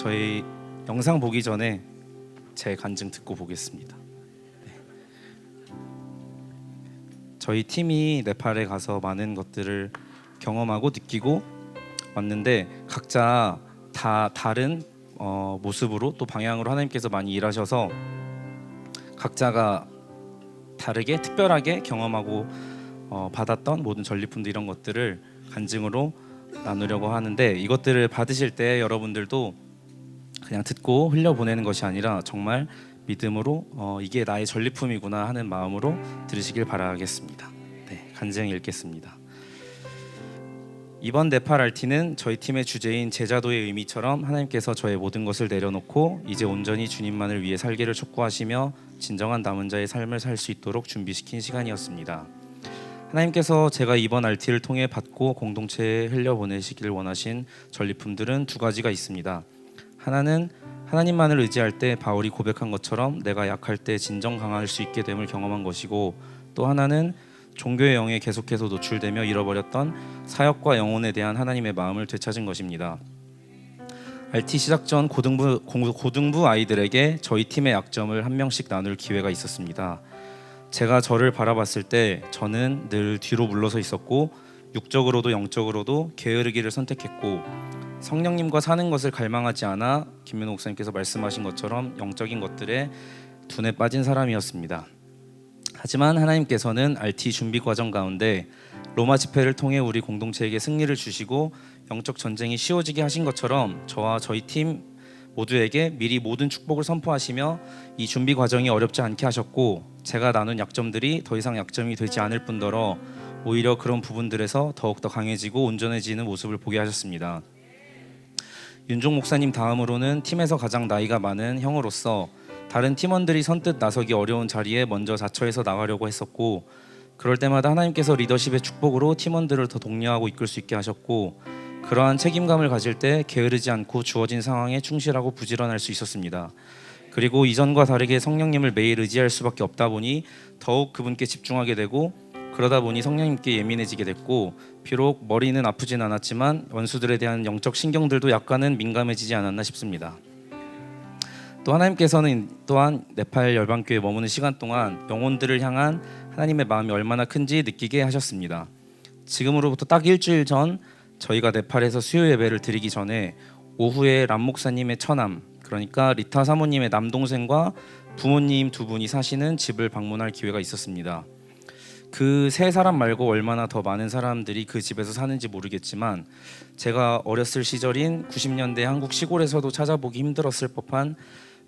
저희 영상 보기 전에 제 간증 듣고 보겠습니다. 저희 팀이 네팔에 가서 많은 것들을 경험하고 느끼고 왔는데 각자 다 다른 모습으로 또 방향으로 하나님께서 많이 일하셔서 각자가 다르게 특별하게 경험하고 받았던 모든 전리품들 이런 것들을 간증으로 나누려고 하는데, 이것들을 받으실 때 여러분들도 그냥 듣고 흘려보내는 것이 아니라 정말 믿음으로 이게 나의 전리품이구나 하는 마음으로 들으시길 바라겠습니다. 네, 간증 읽겠습니다. 이번 네팔 RT는 저희 팀의 주제인 제자도의 의미처럼 하나님께서 저의 모든 것을 내려놓고 이제 온전히 주님만을 위해 살기를 촉구하시며 진정한 남은 자의 삶을 살 수 있도록 준비시킨 시간이었습니다. 하나님께서 제가 이번 RT를 통해 받고 공동체에 흘려보내시기를 원하신 전리품들은 두 가지가 있습니다. 하나는 하나님만을 의지할 때 바울이 고백한 것처럼 내가 약할 때 진정 강할 수 있게 됨을 경험한 것이고, 또 하나는 종교의 영에 계속해서 노출되며 잃어버렸던 사역과 영혼에 대한 하나님의 마음을 되찾은 것입니다. RT 시작 전 고등부 아이들에게 저희 팀의 약점을 한 명씩 나눌 기회가 있었습니다. 제가 저를 바라봤을 때 저는 늘 뒤로 물러서 있었고 육적으로도 영적으로도 게으르기를 선택했고 성령님과 사는 것을 갈망하지 않아 김민호 목사님께서 말씀하신 것처럼 영적인 것들에 둔에 빠진 사람이었습니다. 하지만 하나님께서는 RT 준비 과정 가운데 로마 집회를 통해 우리 공동체에게 승리를 주시고 영적 전쟁이 쉬워지게 하신 것처럼 저와 저희 팀 모두에게 미리 모든 축복을 선포하시며 이 준비 과정이 어렵지 않게 하셨고, 제가 나눈 약점들이 더 이상 약점이 되지 않을 뿐더러 오히려 그런 부분들에서 더욱더 강해지고 온전해지는 모습을 보게 하셨습니다. 윤종 목사님 다음으로는 팀에서 가장 나이가 많은 형으로서 다른 팀원들이 선뜻 나서기 어려운 자리에 먼저 자처해서 나가려고 했었고, 그럴 때마다 하나님께서 리더십의 축복으로 팀원들을 더 독려하고 이끌 수 있게 하셨고, 그러한 책임감을 가질 때 게으르지 않고 주어진 상황에 충실하고 부지런할 수 있었습니다. 그리고 이전과 다르게 성령님을 매일 의지할 수밖에 없다 보니 더욱 그분께 집중하게 되고, 그러다 보니 성령님께 예민해지게 됐고, 비록 머리는 아프진 않았지만 원수들에 대한 영적 신경들도 약간은 민감해지지 않았나 싶습니다. 또 하나님께서는 또한 네팔 열방교회에 머무는 시간 동안 영혼들을 향한 하나님의 마음이 얼마나 큰지 느끼게 하셨습니다. 지금으로부터 딱 일주일 전 저희가 네팔에서 수요 예배를 드리기 전에 오후에 람 목사님의 처남, 그러니까 리타 사모님의 남동생과 부모님 두 분이 사시는 집을 방문할 기회가 있었습니다. 그 세 사람 말고 얼마나 더 많은 사람들이 그 집에서 사는지 모르겠지만, 제가 어렸을 시절인 90년대 한국 시골에서도 찾아보기 힘들었을 법한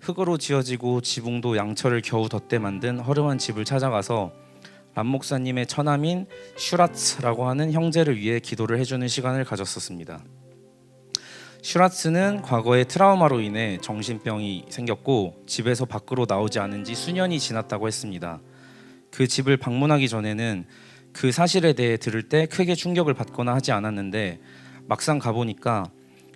흙으로 지어지고 지붕도 양철을 겨우 덧대 만든 허름한 집을 찾아가서 람 목사님의 처남인 슈라츠라고 하는 형제를 위해 기도를 해주는 시간을 가졌었습니다. 슈라츠는 과거에 트라우마로 인해 정신병이 생겼고 집에서 밖으로 나오지 않은 지 수년이 지났다고 했습니다. 그 집을 방문하기 전에는 그 사실에 대해 들을 때 크게 충격을 받거나 하지 않았는데, 막상 가보니까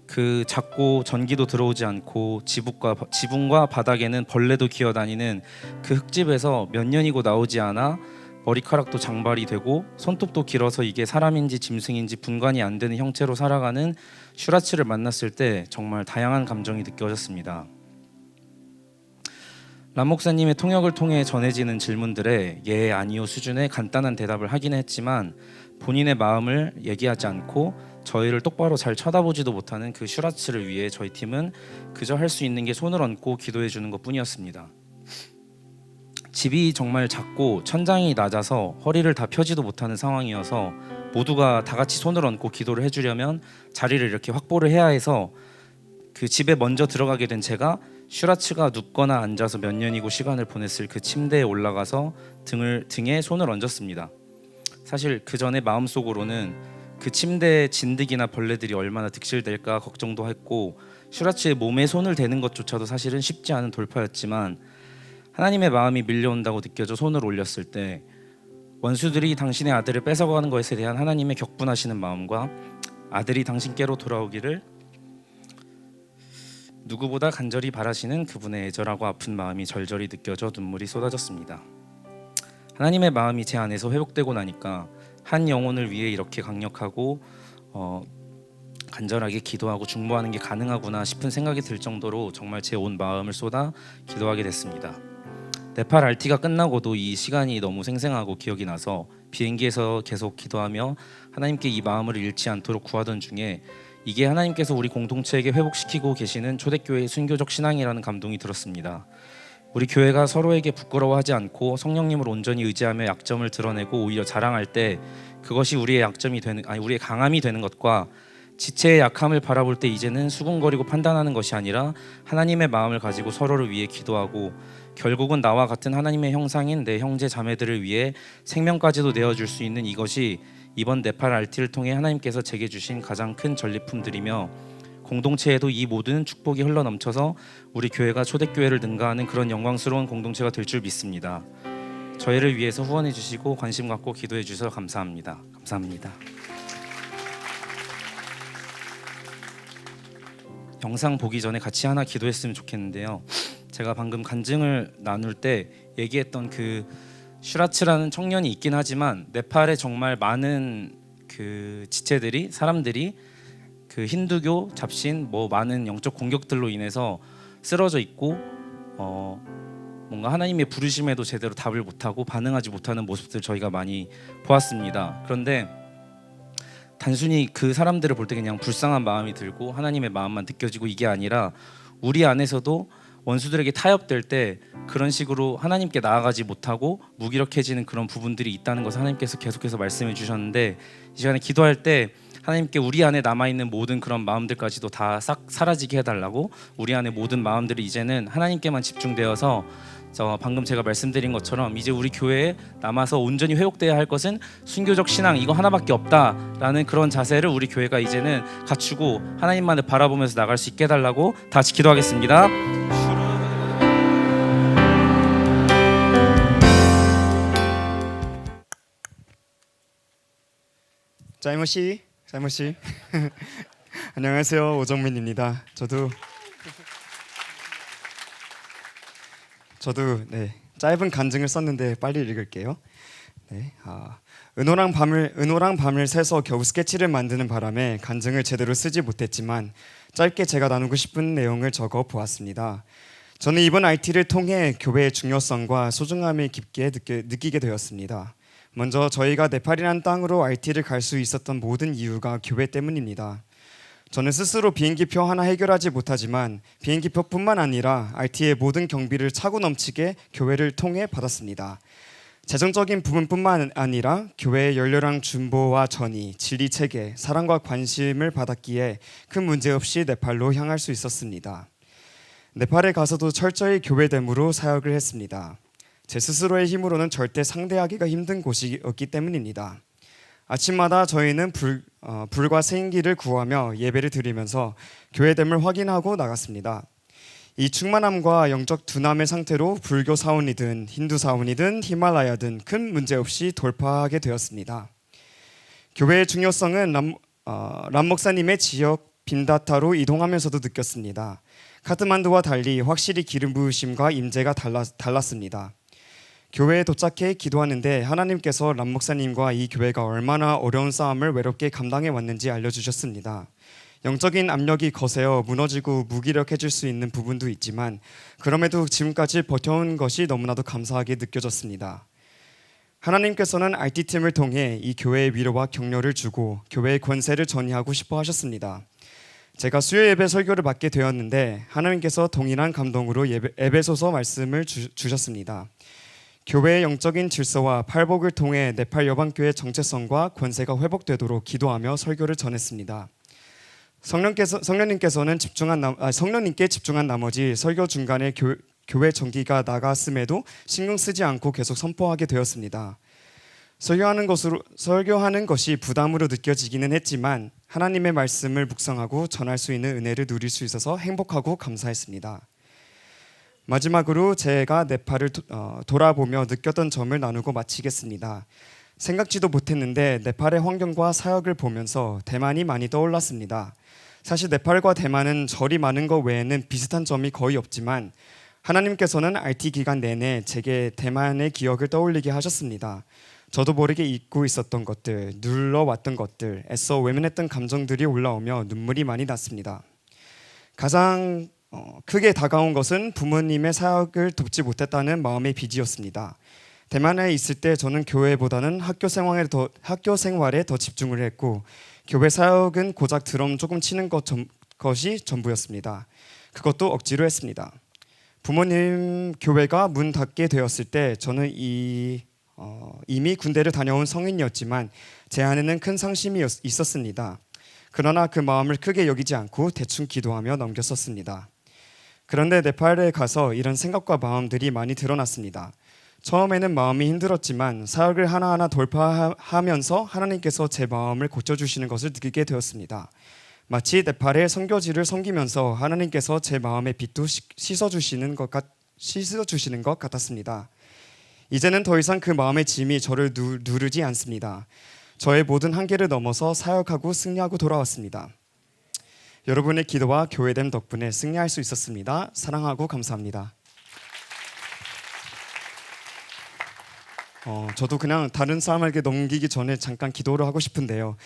그 작고 전기도 들어오지 않고 지붕과 바닥에는 벌레도 기어다니는 그 흙집에서 몇 년이고 나오지 않아 머리카락도 장발이 되고 손톱도 길어서 이게 사람인지 짐승인지 분간이 안 되는 형체로 살아가는 슈라츠를 만났을 때 정말 다양한 감정이 느껴졌습니다. 람 목사님의 통역을 통해 전해지는 질문들에 예, 아니요 수준의 간단한 대답을 하긴 했지만 본인의 마음을 얘기하지 않고 저희를 똑바로 잘 쳐다보지도 못하는 그 슈라츠를 위해 저희 팀은 그저 할 수 있는 게 손을 얹고 기도해 주는 것뿐이었습니다. 집이 정말 작고 천장이 낮아서 허리를 다 펴지도 못하는 상황이어서 모두가 다 같이 손을 얹고 기도를 해주려면 자리를 이렇게 확보를 해야 해서 그 집에 먼저 들어가게 된 제가 슈라츠가 눕거나 앉아서 몇 년이고 시간을 보냈을 그 침대에 올라가서 등에 손을 얹었습니다. 사실 그 전에 마음속으로는 그 침대에 진드기나 벌레들이 얼마나 득실될까 걱정도 했고, 슈라츠의 몸에 손을 대는 것조차도 사실은 쉽지 않은 돌파였지만, 하나님의 마음이 밀려온다고 느껴져 손을 올렸을 때 원수들이 당신의 아들을 뺏어가는 것에 대한 하나님의 격분하시는 마음과 아들이 당신께로 돌아오기를 누구보다 간절히 바라시는 그분의 애절하고 아픈 마음이 절절히 느껴져 눈물이 쏟아졌습니다. 하나님의 마음이 제 안에서 회복되고 나니까 한 영혼을 위해 이렇게 강력하고 간절하게 기도하고 중보하는 게 가능하구나 싶은 생각이 들 정도로 정말 제 온 마음을 쏟아 기도하게 됐습니다. 네팔 RT가 끝나고도 이 시간이 너무 생생하고 기억이 나서 비행기에서 계속 기도하며 하나님께 이 마음을 잃지 않도록 구하던 중에 이게 하나님께서 우리 공동체에게 회복시키고 계시는 초대교회의 순교적 신앙이라는 감동이 들었습니다. 우리 교회가 서로에게 부끄러워하지 않고 성령님을 온전히 의지하며 약점을 드러내고 오히려 자랑할 때 그것이 우리의 우리의 강함이 되는 것과 지체의 약함을 바라볼 때 이제는 수군거리고 판단하는 것이 아니라 하나님의 마음을 가지고 서로를 위해 기도하고 결국은 나와 같은 하나님의 형상인 내 형제 자매들을 위해 생명까지도 내어줄 수 있는 이것이 이번 네팔 RT를 통해 하나님께서 제게 주신 가장 큰 전리품들이며 공동체에도 이 모든 축복이 흘러넘쳐서 우리 교회가 초대교회를 능가하는 그런 영광스러운 공동체가 될 줄 믿습니다. 저희를 위해서 후원해 주시고 관심 갖고 기도해 주셔서 감사합니다. 감사합니다. 영상 보기 전에 같이 하나 기도했으면 좋겠는데요. 제가 방금 간증을 나눌 때 얘기했던 그 슈라츠라는 청년이 있긴 하지만 네팔에 정말 많은 그 지체들이 사람들이 그 힌두교 잡신 많은 영적 공격들로 인해서 쓰러져 있고 뭔가 하나님의 부르심에도 제대로 답을 못하고 반응하지 못하는 모습들 저희가 많이 보았습니다. 그런데 단순히 그 사람들을 볼 때 그냥 불쌍한 마음이 들고 하나님의 마음만 느껴지고 이게 아니라 우리 안에서도 원수들에게 타협될 때 그런 식으로 하나님께 나아가지 못하고 무기력해지는 그런 부분들이 있다는 것을 하나님께서 계속해서 말씀해 주셨는데 이 시간에 기도할 때 하나님께 우리 안에 남아있는 모든 그런 마음들까지도 다 싹 사라지게 해달라고 우리 안에 모든 마음들이 이제는 하나님께만 집중되어서 방금 제가 말씀드린 것처럼 이제 우리 교회에 남아서 온전히 회복되어야 할 것은 순교적 신앙 이거 하나밖에 없다라는 그런 자세를 우리 교회가 이제는 갖추고 하나님만을 바라보면서 나갈 수 있게 해달라고 다 같이 기도하겠습니다. 짜이모씨 안녕하세요, 오정민입니다. 저도 짧은 간증을 썼는데 빨리 읽을게요. 은호랑 밤을 새서 겨우 스케치를 만드는 바람에 간증을 제대로 쓰지 못했지만 짧게 제가 나누고 싶은 내용을 적어 보았습니다. 저는 이번 RT를 통해 교회의 중요성과 소중함을 깊게 느끼게 되었습니다. 먼저 저희가 네팔이라는 땅으로 RT를 갈 수 있었던 모든 이유가 교회 때문입니다. 저는 스스로 비행기표 하나 해결하지 못하지만 비행기표뿐만 아니라 RT의 모든 경비를 차고 넘치게 교회를 통해 받았습니다. 재정적인 부분뿐만 아니라 교회의 열렬한 중보와 전의, 진리 체계, 사랑과 관심을 받았기에 큰 문제 없이 네팔로 향할 수 있었습니다. 네팔에 가서도 철저히 교회됨으로 사역을 했습니다. 제 스스로의 힘으로는 절대 상대하기가 힘든 곳이었기 때문입니다. 아침마다 저희는 불과 생기를 구하며 예배를 드리면서 교회됨을 확인하고 나갔습니다. 이 충만함과 영적 둔함의 상태로 불교 사원이든 힌두 사원이든 히말라야든 큰 문제 없이 돌파하게 되었습니다. 교회의 중요성은 람 목사님의 지역 빈다타로 이동하면서도 느꼈습니다. 카트만두와 달리 확실히 기름 부으심과 임재가 달랐습니다. 교회에 도착해 기도하는데 하나님께서 람 목사님과 이 교회가 얼마나 어려운 싸움을 외롭게 감당해 왔는지 알려주셨습니다. 영적인 압력이 거세어 무너지고 무기력해질 수 있는 부분도 있지만 그럼에도 지금까지 버텨온 것이 너무나도 감사하게 느껴졌습니다. 하나님께서는 RT팀을 통해 이 교회의 위로와 격려를 주고 교회의 권세를 전이하고 싶어 하셨습니다. 제가 수요 예배 설교를 맡게 되었는데 하나님께서 동일한 감동으로 에베소서 말씀을 주셨습니다. 교회의 영적인 질서와 팔복을 통해 네팔 여방교회의 정체성과 권세가 회복되도록 기도하며 설교를 전했습니다. 성령님께 집중한 나머지 설교 중간에 교회 전기가 나갔음에도 신경 쓰지 않고 계속 선포하게 되었습니다. 설교하는 것이 부담으로 느껴지기는 했지만 하나님의 말씀을 묵상하고 전할 수 있는 은혜를 누릴 수 있어서 행복하고 감사했습니다. 마지막으로 제가 네팔을 돌아보며 느꼈던 점을 나누고 마치겠습니다. 생각지도 못했는데 네팔의 환경과 사역을 보면서 대만이 많이 떠올랐습니다. 사실 네팔과 대만은 절이 많은 것 외에는 비슷한 점이 거의 없지만 하나님께서는 RT 기간 내내 제게 대만의 기억을 떠올리게 하셨습니다. 저도 모르게 잊고 있었던 것들, 눌러왔던 것들, 애써 외면했던 감정들이 올라오며 눈물이 많이 났습니다. 가장 크게 다가온 것은 부모님의 사역을 돕지 못했다는 마음의 빚이었습니다. 대만에 있을 때 저는 교회보다는 학교 생활에 더 집중을 했고 교회 사역은 고작 드럼 조금 치는 것이 전부였습니다. 그것도 억지로 했습니다. 부모님 교회가 문 닫게 되었을 때 저는 이미 군대를 다녀온 성인이었지만 제 안에는 큰 상심이 있었습니다. 그러나 그 마음을 크게 여기지 않고 대충 기도하며 넘겼었습니다. 그런데 네팔에 가서 이런 생각과 마음들이 많이 드러났습니다. 처음에는 마음이 힘들었지만 사역을 하나하나 돌파하면서 하나님께서 제 마음을 고쳐주시는 것을 느끼게 되었습니다. 마치 네팔의 선교지를 섬기면서 하나님께서 제 마음의 빛도 씻어주시는 것 같았습니다. 이제는 더 이상 그 마음의 짐이 저를 누르지 않습니다. 저의 모든 한계를 넘어서 사역하고 승리하고 돌아왔습니다. 여러분의 기도와 교회됨 덕분에 승리할 수 있었습니다. 사랑하고 감사합니다. 저도 그냥 다른 사람에게 넘기기 전에 잠깐 기도를 하고 싶은데요.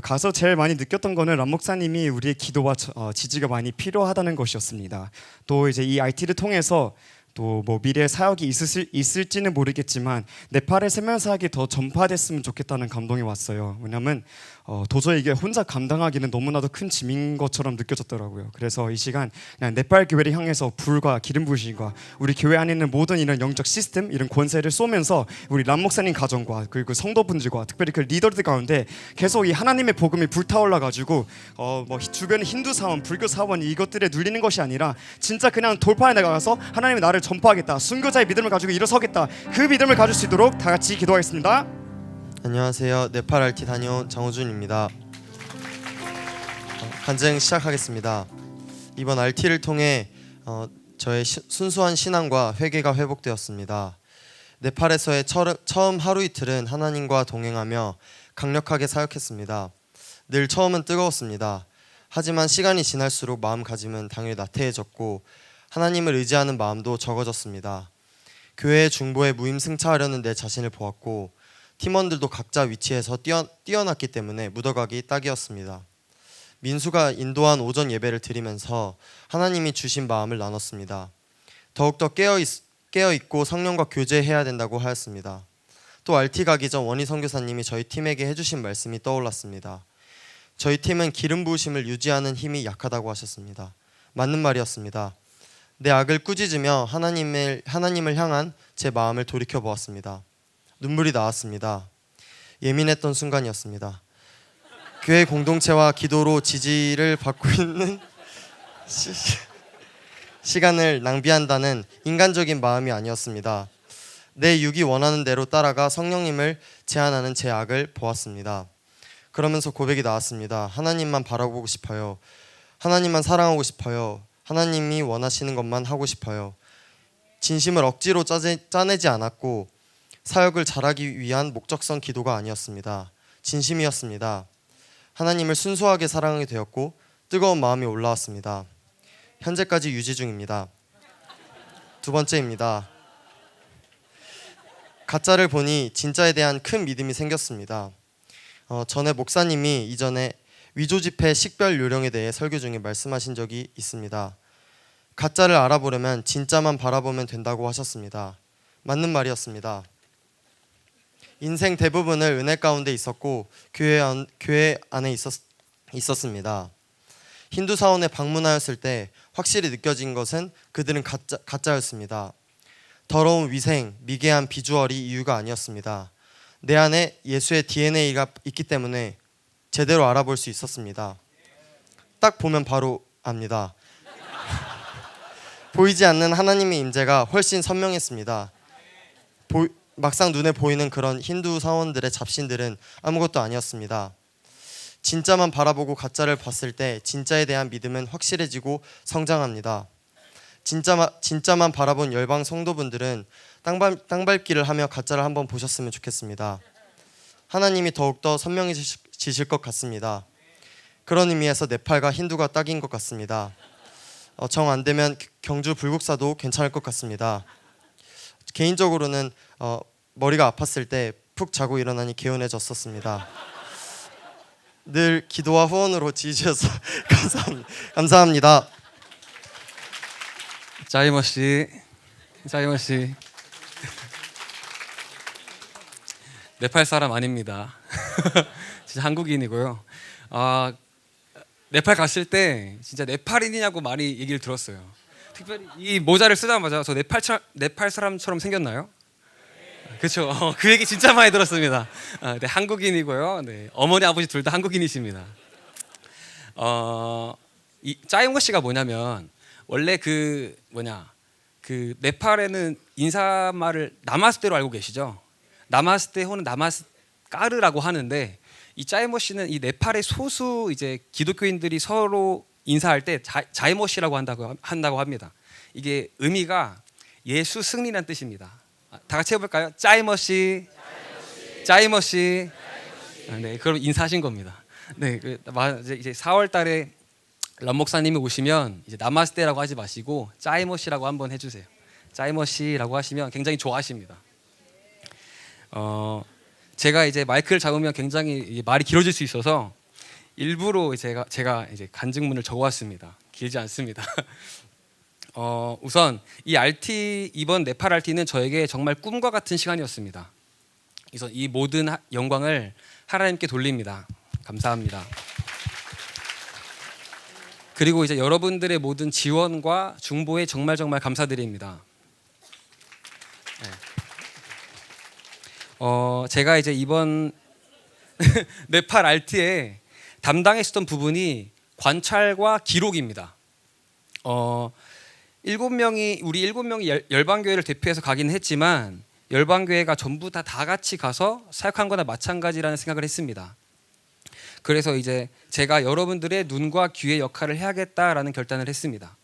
가서 제일 많이 느꼈던 거는 람 목사님이 우리의 기도와 지지가 많이 필요하다는 것이었습니다. 또 이제 이 IT를 통해서 또 뭐 미래에 사역이 있을지는 모르겠지만 네팔의 세면 사역이 더 전파됐으면 좋겠다는 감동이 왔어요. 왜냐하면 도저히 이게 혼자 감당하기는 너무나도 큰 짐인 것처럼 느껴졌더라고요. 그래서 이 시간 그냥 네팔 교회를 향해서 불과 기름 부으심과 우리 교회 안에 있는 모든 이런 영적 시스템 이런 권세를 쏘면서 우리 람 목사님 가정과 그리고 성도분들과 특별히 그 리더들 가운데 계속 이 하나님의 복음이 불타올라 가지고 뭐 주변의 힌두 사원, 불교 사원 이것들에 눌리는 것이 아니라 진짜 그냥 돌파해 나가서 하나님의 나를 전파하겠다. 순교자의 믿음을 가지고 일어서겠다. 그 믿음을 가질 수 있도록 다 같이 기도하겠습니다. 안녕하세요. 네팔 RT 다녀온 장호준입니다. 간증 시작하겠습니다. 이번 RT를 통해 저의 순수한 신앙과 회개가 회복되었습니다. 네팔에서의 처음 하루 이틀은 하나님과 동행하며 강력하게 사역했습니다. 늘 처음은 뜨거웠습니다. 하지만 시간이 지날수록 마음가짐은 당연히 나태해졌고 하나님을 의지하는 마음도 적어졌습니다. 교회의 중보에 무임승차하려는 내 자신을 보았고 팀원들도 각자 위치에서 뛰어났기 때문에 묻어가기 딱이었습니다. 민수가 인도한 오전 예배를 드리면서 하나님이 주신 마음을 나눴습니다. 더욱더 깨어있고 성령과 교제해야 된다고 하였습니다. 또 RT 가기 전 원희 선교사님이 저희 팀에게 해주신 말씀이 떠올랐습니다. 저희 팀은 기름 부으심을 유지하는 힘이 약하다고 하셨습니다. 맞는 말이었습니다. 내 악을 꾸짖으며 하나님을 향한 제 마음을 돌이켜 보았습니다. 눈물이 나왔습니다. 예민했던 순간이었습니다. 교회 공동체와 기도로 지지를 받고 있는 시간을 낭비한다는 인간적인 마음이 아니었습니다. 내 육이 원하는 대로 따라가 성령님을 제한하는 제 악을 보았습니다. 그러면서 고백이 나왔습니다. 하나님만 바라보고 싶어요. 하나님만 사랑하고 싶어요. 하나님이 원하시는 것만 하고 싶어요. 진심을 억지로 짜내지 않았고 사역을 잘하기 위한 목적성 기도가 아니었습니다. 진심이었습니다. 하나님을 순수하게 사랑하게 되었고 뜨거운 마음이 올라왔습니다. 현재까지 유지 중입니다. 두 번째입니다. 가짜를 보니 진짜에 대한 큰 믿음이 생겼습니다. 전에 목사님이 이전에 위조 지폐 식별 요령에 대해 설교 중에 말씀하신 적이 있습니다. 가짜를 알아보려면 진짜만 바라보면 된다고 하셨습니다. 맞는 말이었습니다. 인생 대부분을 은혜 가운데 있었고 교회 안에 있었습니다. 힌두 사원에 방문하였을 때 확실히 느껴진 것은 그들은 가짜였습니다. 더러운 위생, 미개한 비주얼이 이유가 아니었습니다. 내 안에 예수의 DNA가 있기 때문에 제대로 알아볼 수 있었습니다. 딱 보면 바로 압니다. 보이지 않는 하나님의 임재가 훨씬 선명했습니다. 막상 눈에 보이는 그런 힌두 사원들의 잡신들은 아무것도 아니었습니다. 진짜만 바라보고 가짜를 봤을 때 진짜에 대한 믿음은 확실해지고 성장합니다. 진짜만 바라본 열방 성도분들은 땅밟기를 하며 가짜를 한번 보셨으면 좋겠습니다. 하나님이 더욱더 선명해지실 것 같습니다. 그런 의미에서 네팔과 힌두가 딱인 것 같습니다. 정 안 되면 경주 불국사도 괜찮을 것 같습니다. 개인적으로는 머리가 아팠을 때 푹 자고 일어나니 개운해졌었습니다. 늘 기도와 후원으로 지지해서 감사합니다. 짜이머 씨, 짜이머 씨, 네팔 사람 아닙니다. 진짜 한국인이고요. 네팔 갔을 때 진짜 네팔인이냐고 많이 얘기를 들었어요. 특별히 이 모자를 쓰자마자 저 네팔 사람처럼 생겼나요? 그렇죠. 그 얘기 진짜 많이 들었습니다. 네, 한국인이고요. 네, 어머니 아버지 둘 다 한국인이십니다. 이 짜이머 씨가 뭐냐면 원래 그 네팔에는 인사말을 나마스테로 알고 계시죠? 나마스테 혹은 나마스까르라고 하는데 이 짜이머 씨는 이 네팔의 소수 이제 기독교인들이 서로 인사할 때 자이머 씨라고 한다고 합니다. 이게 의미가 예수 승리란 뜻입니다. 다 같이 해볼까요? 짜이머 씨, 짜이머 씨. 네, 그럼 인사하신 겁니다. 네, 이제 4월달에 람 목사님이 오시면 이제 나마스테라고 하지 마시고 짜이머 씨라고 한번 해주세요. 짜이머 씨라고 하시면 굉장히 좋아하십니다. 제가 이제 마이크를 잡으면 굉장히 말이 길어질 수 있어서 일부러 제가 이제 간증문을 적어왔습니다. 길지 않습니다. 우선 이 RT 이번 네팔 RT는 저에게 정말 꿈과 같은 시간이었습니다. 그래서 이 모든 영광을 하나님께 돌립니다. 감사합니다. 그리고 이제 여러분들의 모든 지원과 중보에 정말 감사드립니다. 네. 제가 이제 이번 네팔 RT에 담당했었던 부분이 관찰과 기록입니다. 우리 7명이 열방교회를 대표해서 가긴 했지만 열방교회가 전부 다 같이 가서 사역한 거나 마찬가지라는 생각을 했습니다. 그래서 이제 제가 여러분들의 눈과 귀의 역할을 해야겠다라는 결단을 했습니다.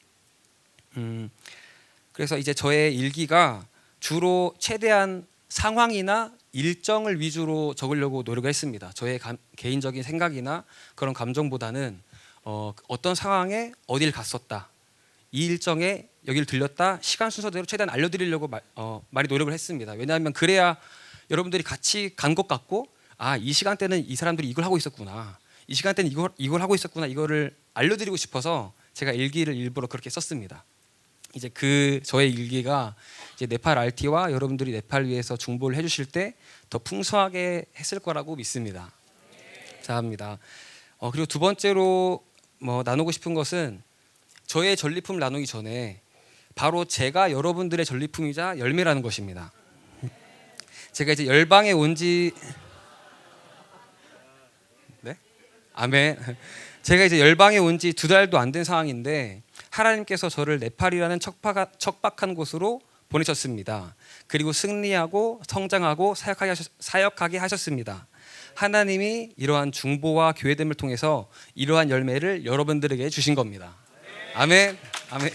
그래서 이제 저의 일기가 주로 최대한 상황이나 일정을 위주로 적으려고 노력을 했습니다. 저의 개인적인 생각이나 그런 감정보다는 어떤 상황에 어딜 갔었다, 이 일정에 여기를 들렸다, 시간 순서대로 최대한 알려드리려고 많이 노력을 했습니다. 왜냐하면 그래야 여러분들이 같이 간 것 같고 이 시간대는 이 사람들이 이걸 하고 있었구나, 이 시간대는 이걸 하고 있었구나, 이거를 알려드리고 싶어서 제가 일기를 일부러 그렇게 썼습니다. 이제 저의 일기가 이제 네팔 RT와 여러분들이 네팔 위에서 중보를 해주실 때 더 풍성하게 했을 거라고 믿습니다. 감사합니다. 그리고 두 번째로 나누고 싶은 것은 저의 전리품을 나누기 전에 바로 제가 여러분들의 전리품이자 열매라는 것입니다. 제가 이제 열방에 온지 네? 아멘. 제가 이제 열방에 온 지 2달도 안 된 상황인데 하나님께서 저를 네팔이라는 척박한 곳으로 보내셨습니다. 그리고 승리하고 성장하고 사역하게 하셨습니다. 하나님이 이러한 중보와 교회됨을 통해서 이러한 열매를 여러분들에게 주신 겁니다. 아멘. 아멘.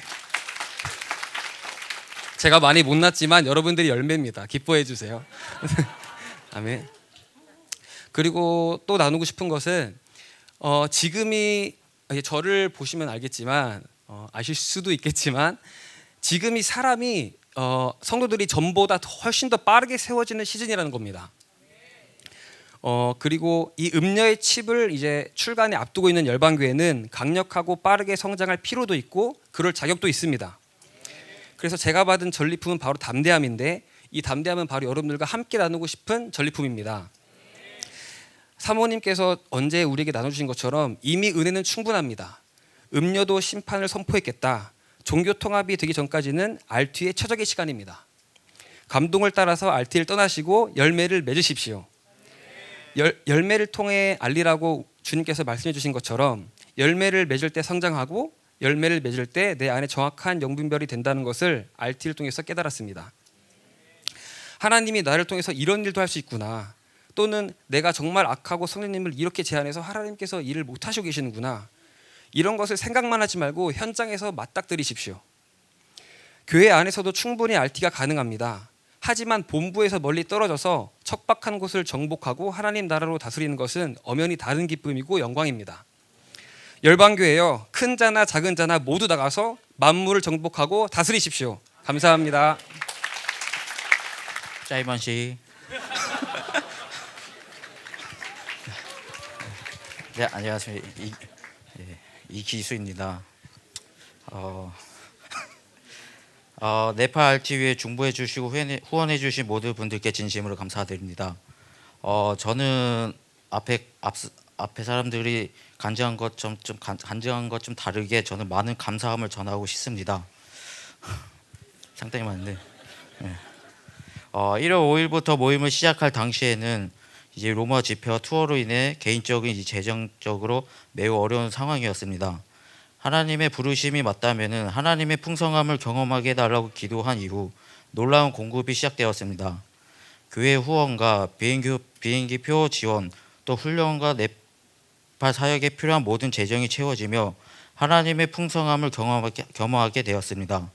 제가 많이 못났지만 여러분들이 열매입니다. 기뻐해 주세요. 아멘. 그리고 또 나누고 싶은 것은 지금이 저를 보시면 알겠지만 아실 수도 있겠지만 지금이 사람이 성도들이 전보다 훨씬 더 빠르게 세워지는 시즌이라는 겁니다. 그리고 이 음녀의 칩을 이제 출간에 앞두고 있는 열방교회는 강력하고 빠르게 성장할 필요도 있고 그럴 자격도 있습니다. 그래서 제가 받은 전리품은 바로 담대함인데 이 담대함은 바로 여러분들과 함께 나누고 싶은 전리품입니다. 사모님께서 언제 우리에게 나눠주신 것처럼 이미 은혜는 충분합니다. 음녀도 심판을 선포했겠다. 종교 통합이 되기 전까지는 RT의 최적의 시간입니다. 감동을 따라서 RT를 떠나시고 열매를 맺으십시오. 열매를 통해 알리라고 주님께서 말씀해 주신 것처럼 열매를 맺을 때 성장하고 열매를 맺을 때 내 안에 정확한 영분별이 된다는 것을 RT를 통해서 깨달았습니다. 하나님이 나를 통해서 이런 일도 할 수 있구나, 또는 내가 정말 악하고 성령님을 이렇게 제안해서 하나님께서 일을 못하시고 계시는구나, 이런 것을 생각만 하지 말고 현장에서 맞닥뜨리십시오. 교회 안에서도 충분히 RT가 가능합니다. 하지만 본부에서 멀리 떨어져서 척박한 곳을 정복하고 하나님 나라로 다스리는 것은 엄연히 다른 기쁨이고 영광입니다. 열방교회여, 큰 자나 작은 자나 모두 나가서 만물을 정복하고 다스리십시오. 감사합니다. 짜이번 씨. 네, 안녕하세요. 이기수입니다. 네팔 RTV에 중보해 주시고 후원해 주신 모든 분들께 진심으로 감사드립니다. 저는 앞에 사람들이 간증한 것 좀 다르게 저는 많은 감사함을 전하고 싶습니다. 상당히 많은데. 네. 1월 5일부터 모임을 시작할 당시에는 이제 로마 집회와 투어로 인해 개인적인 재정적으로 매우 어려운 상황이었습니다. 하나님의 부르심이 맞다면은 하나님의 풍성함을 경험하게 해달라고 기도한 이후 놀라운 공급이 시작되었습니다. 교회 후원과 비행기표 지원, 또 훈련과 네팔 사역에 필요한 모든 재정이 채워지며 하나님의 풍성함을 경험하게 되었습니다.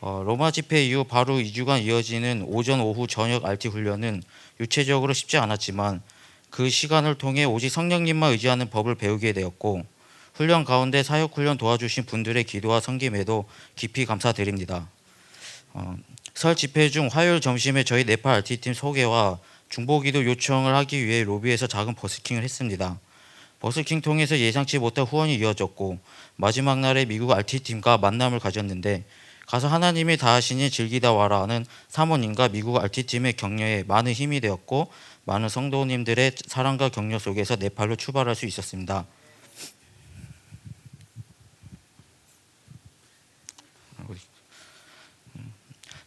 로마 집회 이후 바로 2주간 이어지는 오전, 오후, 저녁 RT 훈련은 유체적으로 쉽지 않았지만 그 시간을 통해 오직 성령님만 의지하는 법을 배우게 되었고 훈련 가운데 사역 훈련 도와주신 분들의 기도와 섬김에도 깊이 감사드립니다. 설 집회 중 화요일 점심에 저희 네팔 RT팀 소개와 중보기도 요청을 하기 위해 로비에서 작은 버스킹을 했습니다. 버스킹 통해서 예상치 못한 후원이 이어졌고 마지막 날에 미국 RT팀과 만남을 가졌는데 가서 하나님이 다하시니 즐기다 와라는 사모님과 미국 RT팀의 격려에 많은 힘이 되었고 많은 성도님들의 사랑과 격려 속에서 네팔로 출발할 수 있었습니다.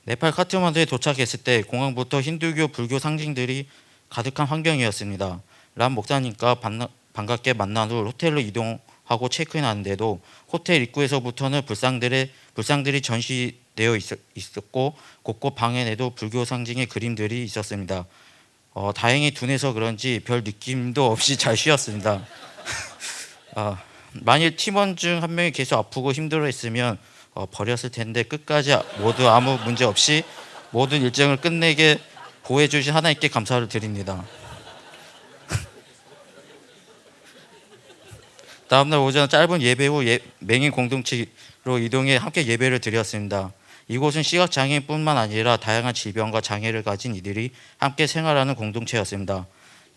네팔 카트만두에 도착했을 때 공항부터 힌두교, 불교 상징들이 가득한 환경이었습니다. 람 목사님과 반갑게 만난 후 호텔로 이동하고 체크인하는데도 호텔 입구에서부터는 불상들이 전시되어 있었고 곳곳 방에도 불교 상징의 그림들이 있었습니다. 다행히 둔해서 그런지 별 느낌도 없이 잘 쉬었습니다. 만일 팀원 중 한 명이 계속 아프고 힘들어했으면 버렸을 텐데 끝까지 모두 아무 문제 없이 모든 일정을 끝내게 보호해 주신 하나님께 감사를 드립니다. 다음날 오전 짧은 예배 후 맹인 공동체로 이동해 함께 예배를 드렸습니다. 이곳은 시각장애인뿐만 아니라 다양한 질병과 장애를 가진 이들이 함께 생활하는 공동체였습니다.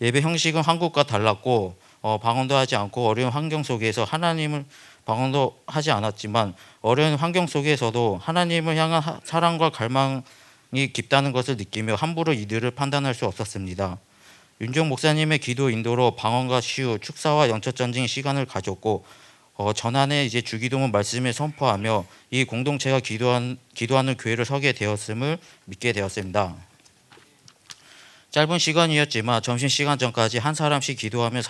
예배 형식은 한국과 달랐고 방언도 하지 않고 어려운 환경 속에서 하나님을 방언도 하지 않았지만 어려운 환경 속에서도 하나님을 향한 사랑과 갈망이 깊다는 것을 느끼며 함부로 이들을 판단할 수 없었습니다. 윤종 목사님의 기도 인도로 방언과 치유, 축사와 영적 전쟁의 시간을 가졌고 전환에 이제 주기도문 말씀을 선포하며 이 공동체가 기도하는 교회를 서게 되었음을 믿게 되었습니다. 짧은 시간이었지만 점심시간 전까지 한 사람씩 기도하며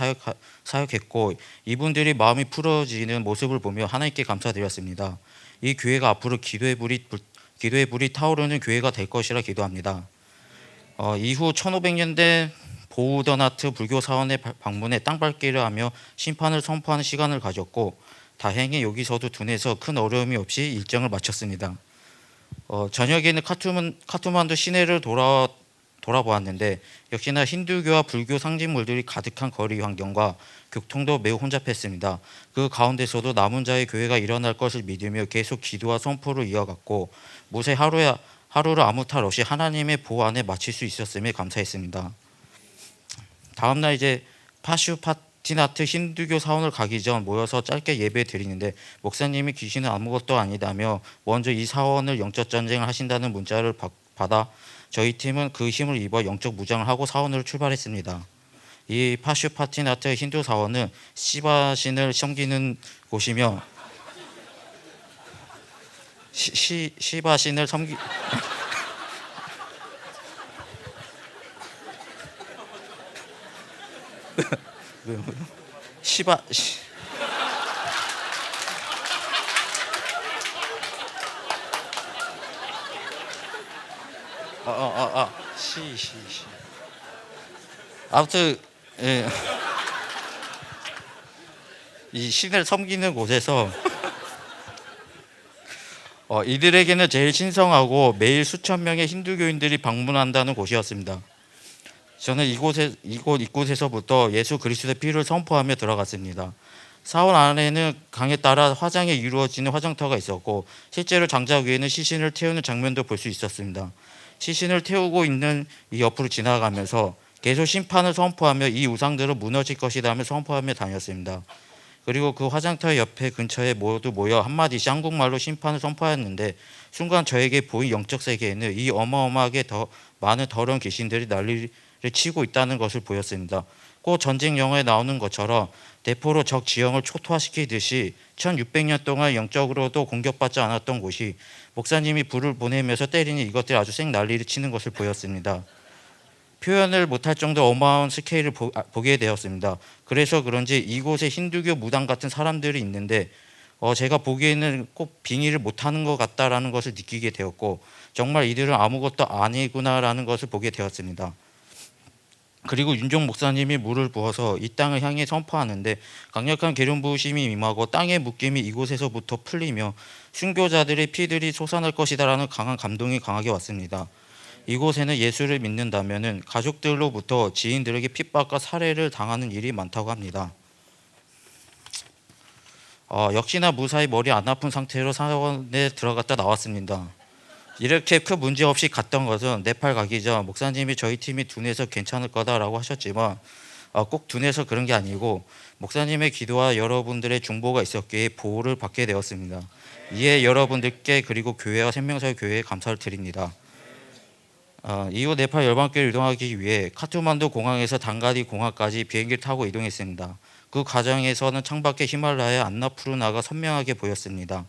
사역했고 이분들이 마음이 풀어지는 모습을 보며 하나님께 감사드렸습니다. 이 교회가 앞으로 기도의 불이 타오르는 교회가 될 것이라 기도합니다. 이후 1500년대 보우더나트 불교 사원의 방문에 땅밟기를 하며 심판을 선포하는 시간을 가졌고 다행히 여기서도 둔해서 큰 어려움이 없이 일정을 마쳤습니다. 저녁에는 카트만두 시내를 돌아보았는데 역시나 힌두교와 불교 상징물들이 가득한 거리 환경과 교통도 매우 혼잡했습니다. 그 가운데서도 남은 자의 교회가 일어날 것을 믿으며 계속 기도와 선포를 이어갔고 무쇠 하루를 아무 탈 없이 하나님의 보호 안에 마칠 수 있었음에 감사했습니다. 다음날 이제 파슈파티나트 힌두교 사원을 가기 전 모여서 짧게 예배 드리는데 목사님이 귀신은 아무것도 아니다며 먼저 이 사원을 영적 전쟁을 하신다는 문자를 받아 저희 팀은 그 힘을 입어 영적 무장을 하고 사원으로 출발했습니다. 이 파슈파티나트 힌두 사원은 시바신을 섬기는 곳이며 시바신을 섬기 시바 아무튼 예. 이 신을 섬기는 곳에서 이들에게는 제일 신성하고 매일 수천 명의 힌두교인들이 방문한다는 곳이었습니다. 저는 이곳 입구에서부터 예수 그리스도의 피를 선포하며 들어갔습니다. 사원 안에는 강에 따라 화장에 이루어지는 화장터가 있었고 실제로 장작 위에는 시신을 태우는 장면도 볼 수 있었습니다. 시신을 태우고 있는 이 옆으로 지나가면서 계속 심판을 선포하며 이 우상들은 무너질 것이라며 선포하며 다녔습니다. 그리고 그 화장터 옆에 근처에 모두 모여 한마디씩 한국말로 심판을 선포하였는데 순간 저에게 보인 영적 세계에는 이 어마어마하게 더 많은 더러운 귀신들이 난리를 치고 있다는 것을 보였습니다. 꼭 전쟁 영화에 나오는 것처럼 대포로 적 지형을 초토화시키듯이 1600년 동안 영적으로도 공격받지 않았던 곳이 목사님이 불을 보내면서 때리니 이것들이 아주 쌩 난리를 치는 것을 보였습니다. 표현을 못할 정도 어마어마한 스케일을 보게 되었습니다. 그래서 그런지 이곳에 힌두교 무당 같은 사람들이 있는데 제가 보기에는 꼭 빙의를 못하는 것 같다라는 것을 느끼게 되었고 정말 이들은 아무것도 아니구나라는 것을 보게 되었습니다. 그리고 윤종 목사님이 물을 부어서 이 땅을 향해 선포하는데 강력한 기름 부으심이 임하고 땅의 묶임이 이곳에서부터 풀리며 순교자들의 피들이 솟아날 것이다라는 강한 감동이 강하게 왔습니다. 이곳에는 예수를 믿는다면은 가족들로부터 지인들에게 핍박과 살해를 당하는 일이 많다고 합니다. 역시나 무사히 머리 안 아픈 상태로 사원에 들어갔다 나왔습니다. 이렇게 큰 문제 없이 갔던 것은 네팔 가기 전 목사님이 저희 팀이 둔해서 괜찮을 거다라고 하셨지만 꼭 둔해서 그런 게 아니고 목사님의 기도와 여러분들의 중보가 있었기에 보호를 받게 되었습니다. 이에 여러분들께 그리고 교회와 생명사회 교회에 감사를 드립니다. 이후 네팔 열방교회를 이동하기 위해 카트만두 공항에서 단가리 공항까지 비행기를 타고 이동했습니다. 그 과정에서는 창밖에 히말라야 안나푸르나가 선명하게 보였습니다.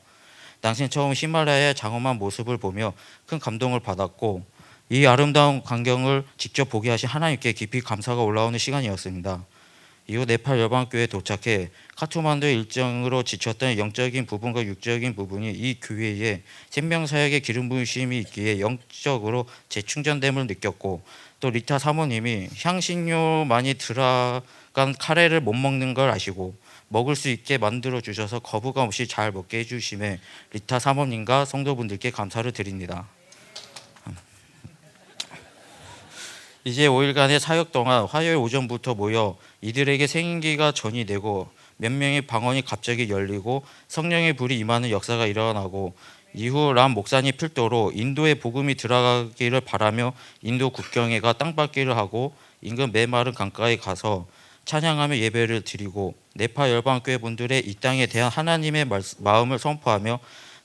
당신 처음 히말라야의 장엄한 모습을 보며 큰 감동을 받았고 이 아름다운 광경을 직접 보게 하신 하나님께 깊이 감사가 올라오는 시간이었습니다. 이후 네팔 열방교회에 도착해 카트만두 일정으로 지쳤던 영적인 부분과 육적인 부분이 이 교회에 생명사역의 기름 부으심이 있기에 영적으로 재충전됨을 느꼈고 또 리타 사모님이 향신료 많이 들어간 카레를 못 먹는 걸 아시고 먹을 수 있게 만들어 주셔서 거부감 없이 잘 먹게 해주심에 리타 사모님과 성도분들께 감사를 드립니다. 이제 5일간의 사역 동안 화요일 오전부터 모여 이들에게 생기가 전이되고 몇 명의 방언이 갑자기 열리고 성령의 불이 임하는 역사가 일어나고 이후 람 목사님 필도로 인도에 복음이 들어가기를 바라며 인도 국경에 가 땅밟기를 하고 인근 메마른 강가에 가서 찬양하며 예배를 드리고 네팔 열방교회 분들의 이 땅에 대한 하나님의 마음을 선포하며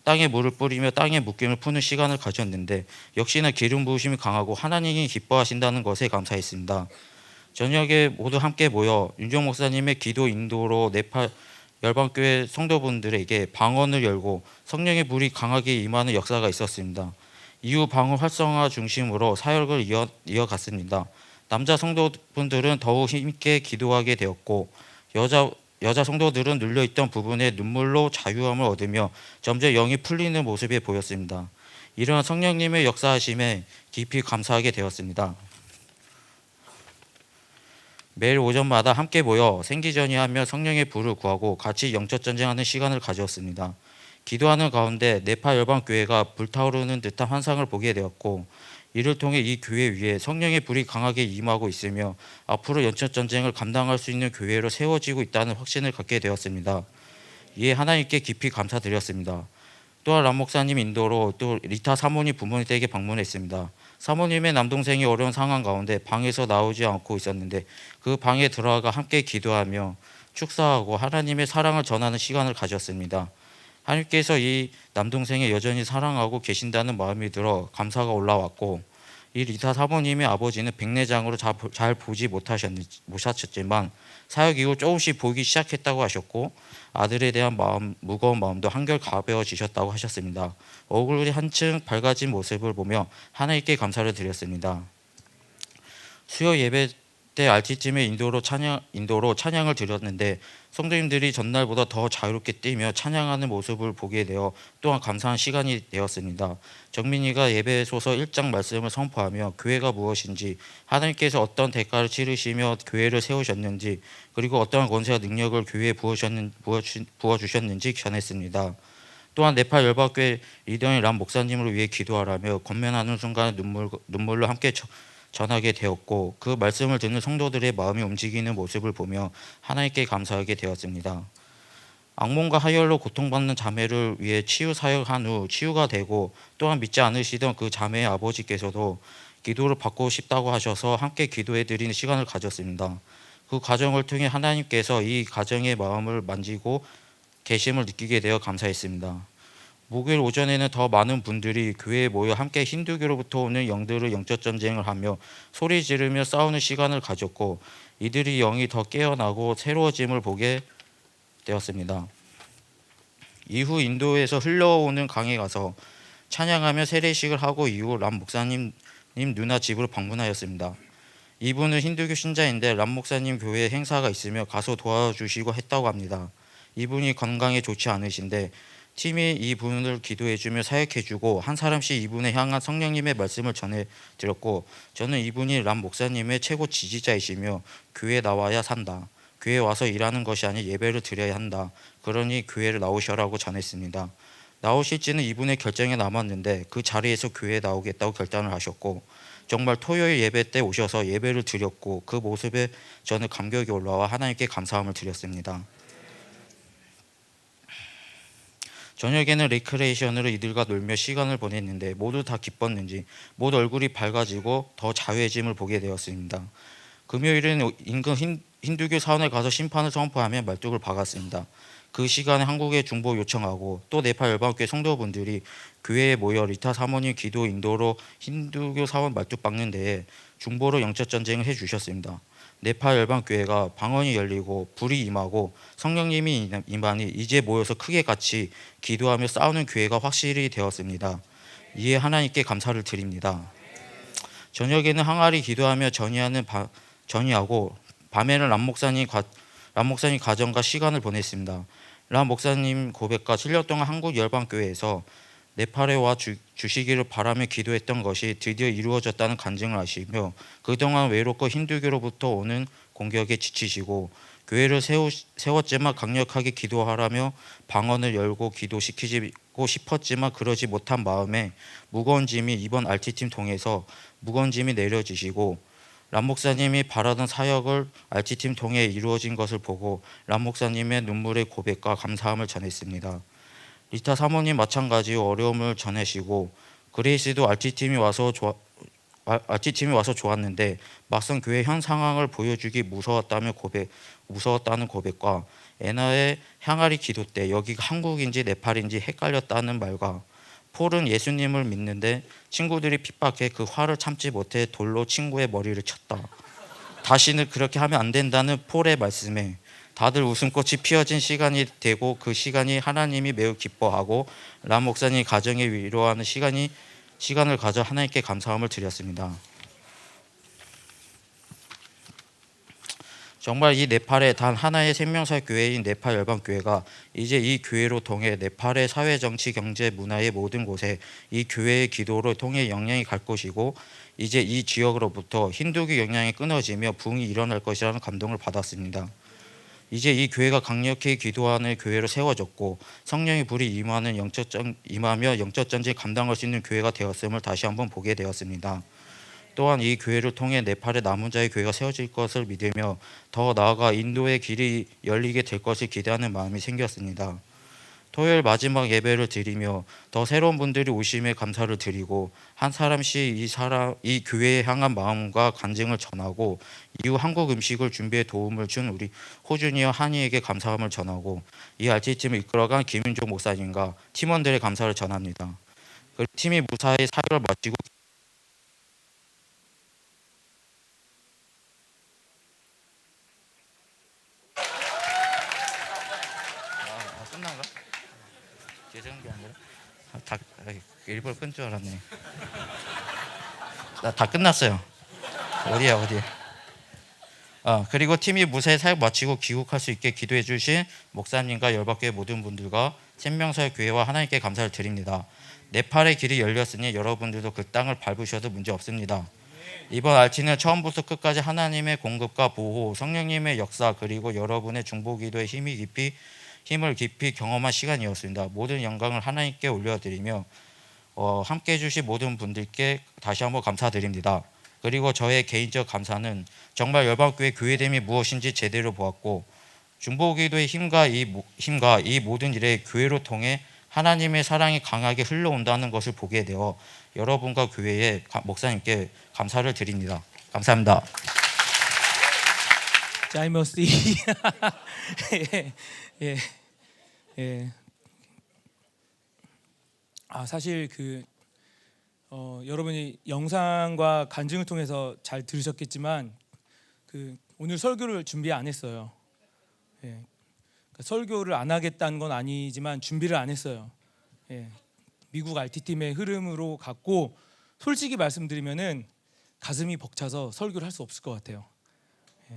땅에 물을 뿌리며 땅의 묶임을 푸는 시간을 가졌는데 역시나 기름 부으심이 강하고 하나님이 기뻐하신다는 것에 감사했습니다. 저녁에 모두 함께 모여 윤종 목사님의 기도 인도로 네팔 열방교회 성도분들에게 방언을 열고 성령의 불이 강하게 임하는 역사가 있었습니다. 이후 방언 활성화 중심으로 사역을 이어갔습니다. 남자 성도분들은 더욱 힘있게 기도하게 되었고 여자 성도들은 눌려있던 부분에 눈물로 자유함을 얻으며 점점 영이 풀리는 모습이 보였습니다. 이러한 성령님의 역사하심에 깊이 감사하게 되었습니다. 매일 오전마다 함께 모여 생기전이하며 성령의 불을 구하고 같이 영적 전쟁하는 시간을 가졌습니다. 기도하는 가운데 네팔 열방교회가 불타오르는 듯한 환상을 보게 되었고 이를 통해 이 교회 위에 성령의 불이 강하게 임하고 있으며 앞으로 영적 전쟁을 감당할 수 있는 교회로 세워지고 있다는 확신을 갖게 되었습니다. 이에 하나님께 깊이 감사드렸습니다. 또한 람 목사님 인도로 또 리타 사모님 부모님 댁에 방문했습니다. 사모님의 남동생이 어려운 상황 가운데 방에서 나오지 않고 있었는데 그 방에 들어가 함께 기도하며 축사하고 하나님의 사랑을 전하는 시간을 가졌습니다. 하나님께서 이 남동생을 여전히 사랑하고 계신다는 마음이 들어 감사가 올라왔고 이 리타 사모님의 아버지는 백내장으로 잘 보지 못하셨지만 사역 이후 조금씩 보기 시작했다고 하셨고 아들에 대한 무거운 마음도 한결 가벼워지셨다고 하셨습니다. 얼굴이 한층 밝아진 모습을 보며 하나님께 감사를 드렸습니다. 수요 예배 때 RT팀의 인도로 찬양을 드렸는데 성도님들이 전날보다 더 자유롭게 뛰며 찬양하는 모습을 보게 되어 또한 감사한 시간이 되었습니다. 정민이가 예배소서 1장 말씀을 선포하며 교회가 무엇인지 하나님께서 어떤 대가를 치르시며 교회를 세우셨는지 그리고 어떠한 권세와 능력을 교회에 부어주셨는지 전했습니다. 또한 네팔 열방교회 리더인 람 목사님을 위해 기도하라며 권면하는 순간 눈물로 함께 전하게 되었고 그 말씀을 듣는 성도들의 마음이 움직이는 모습을 보며 하나님께 감사하게 되었습니다. 악몽과 하혈로 고통받는 자매를 위해 치유 사역한 후 치유가 되고 또한 믿지 않으시던 그 자매의 아버지께서도 기도를 받고 싶다고 하셔서 함께 기도해 드리는 시간을 가졌습니다. 그 과정을 통해 하나님께서 이 가정의 마음을 만지고 계심을 느끼게 되어 감사했습니다. 목요일 오전에는 더 많은 분들이 교회에 모여 함께 힌두교로부터 오는 영들을 영적 전쟁을 하며 소리 지르며 싸우는 시간을 가졌고, 이들이 영이 더 깨어나고 새로워짐을 보게 되었습니다. 이후 인도에서 흘러오는 강에 가서 찬양하며 세례식을 하고 이후 람 목사님 누나 집으로 방문하였습니다. 이분은 힌두교 신자인데 람 목사님 교회 행사가 있으며 가서 도와주시고 했다고 합니다. 이분이 건강에 좋지 않으신데 팀이 이분을 기도해주며 사역해주고 한 사람씩 이분에 향한 성령님의 말씀을 전해드렸고, 저는 이분이 람 목사님의 최고 지지자이시며 교회에 나와야 산다, 교회에 와서 일하는 것이 아니 예배를 드려야 한다, 그러니 교회를 나오셔라고 전했습니다. 나오실지는 이분의 결정에 남았는데 그 자리에서 교회에 나오겠다고 결단을 하셨고, 정말 토요일 예배 때 오셔서 예배를 드렸고, 그 모습에 저는 감격이 올라와 하나님께 감사함을 드렸습니다. 저녁에는 레크레이션으로 이들과 놀며 시간을 보냈는데 모두 다 기뻤는지 모두 얼굴이 밝아지고 더 자유해짐을 보게 되었습니다. 금요일은 인근 힌두교 사원에 가서 심판을 선포하며 말뚝을 박았습니다. 그 시간에 한국에 중보 요청하고 또 네팔 열방교회 성도분들이 교회에 모여 리타 사모님 기도 인도로 힌두교 사원 말뚝 박는 데에 중보로 영적 전쟁을 해주셨습니다. 네팔 열방교회가 방언이 열리고 불이 임하고 성령님이 임하니 이제 모여서 크게 같이 기도하며 싸우는 교회가 확실히 되었습니다. 이에 하나님께 감사를 드립니다. 저녁에는 항아리 기도하며 전이하고 밤에는 람 목사님 가정과 시간을 보냈습니다. 람 목사님 고백과 7년 동안 한국 열방교회에서 네팔에 와 주시기를 바라며 기도했던 것이 드디어 이루어졌다는 간증을 하시며, 그동안 외롭고 힌두교로부터 오는 공격에 지치시고 교회를 세웠지만 강력하게 기도하라며 방언을 열고 기도시키고 싶었지만 그러지 못한 마음에 무거운 짐이 이번 RT팀 통해서 무거운 짐이 내려지시고, 람 목사님이 바라던 사역을 RT팀 통해 이루어진 것을 보고 람 목사님의 눈물의 고백과 감사함을 전했습니다. 리타 사모님 마찬가지로 어려움을 전하시고, 그레이스도 RT팀이 와서 좋았는데 막상 교회 현 상황을 보여주기 무서웠다는 고백과 애나의 향아리 기도 때 여기가 한국인지 네팔인지 헷갈렸다는 말과 폴은 예수님을 믿는데 친구들이 핍박해 그 화를 참지 못해 돌로 친구의 머리를 쳤다, 다시는 그렇게 하면 안 된다는 폴의 말씀에 다들 웃음꽃이 피어진 시간이 되고, 그 시간이 하나님이 매우 기뻐하고 람 목사님 가정에 위로하는 시간을 가져 하나님께 감사함을 드렸습니다. 정말 이 네팔의 단 하나의 생명사 교회인 네팔 열방교회가 이제 이 교회로 통해 네팔의 사회, 정치, 경제, 문화의 모든 곳에 이 교회의 기도로 통해 영향이 갈 것이고, 이제 이 지역으로부터 힌두교 영향이 끊어지며 부흥이 일어날 것이라는 감동을 받았습니다. 이제 이 교회가 강력히 기도하는 교회로 세워졌고 성령의 불이 임하며 영적 전쟁 감당할 수 있는 교회가 되었음을 다시 한번 보게 되었습니다. 또한 이 교회를 통해 네팔의 남은 자의 교회가 세워질 것을 믿으며 더 나아가 인도의 길이 열리게 될 것을 기대하는 마음이 생겼습니다. 토요일 마지막 예배를 드리며 더 새로운 분들이 오심에 감사를 드리고 한 사람씩 이 교회에 향한 마음과 간증을 전하고, 이후 한국 음식을 준비해 도움을 준 우리 호준이와 한이에게 감사함을 전하고, 이 RT팀을 이끌어간 김윤종 목사님과 팀원들의 감사를 전합니다. 그리고 팀이 무사히 사역을 마치고 끝난가? 죄송한 게 아니라 일부러 끈 줄 알았네. 나 다 끝났어요. 어디야? 그리고 팀이 무사히 사역 마치고 귀국할 수 있게 기도해 주신 목사님과 열방교회 모든 분들과 생명사역 교회와 하나님께 감사를 드립니다. 네팔의 길이 열렸으니 여러분들도 그 땅을 밟으셔도 문제 없습니다. 이번 RT는 처음부터 끝까지 하나님의 공급과 보호, 성령님의 역사, 그리고 여러분의 중보기도의 힘을 깊이 경험한 시간이었습니다. 모든 영광을 하나님께 올려드리며 함께해 주신 모든 분들께 다시 한번 감사드립니다. 그리고 저의 개인적 감사는 정말 열방교회 교회됨이 무엇인지 제대로 보았고, 중보기도의 힘과 이 모든 일에 교회로 통해 하나님의 사랑이 강하게 흘러온다는 것을 보게 되어 여러분과 교회의 목사님께 감사를 드립니다. 감사합니다. 자이머스 예, 예, 예. 사실 여러분이 영상과 간증을 통해서 잘 들으셨겠지만 오늘 설교를 준비 안 했어요. 예. 그러니까 설교를 안 하겠다는 건 아니지만 준비를 안 했어요. 예. 미국 RT팀의 흐름으로 갔고 솔직히 말씀드리면은 가슴이 벅차서 설교를 할 수 없을 것 같아요. 예.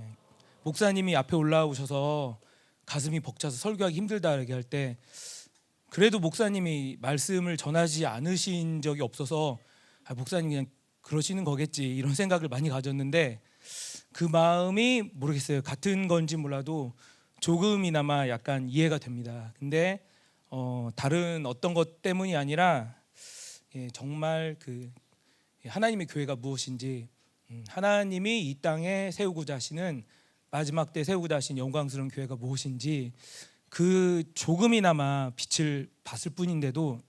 목사님이 앞에 올라오셔서 가슴이 벅차서 설교하기 힘들다 얘기할 때 그래도 목사님이 말씀을 전하지 않으신 적이 없어서 목사님 그냥 그러시는 거겠지 이런 생각을 많이 가졌는데 그 마음이 모르겠어요. 같은 건지 몰라도 조금이나마 약간 이해가 됩니다. 근데 다른 어떤 것 때문이 아니라 정말 하나님의 교회가 무엇인지 하나님이 이 땅에 세우고자 하시는 마지막 때 세우고자 하신 영광스러운 교회가 무엇인지 그 조금이나마 빛을 봤을 뿐인데도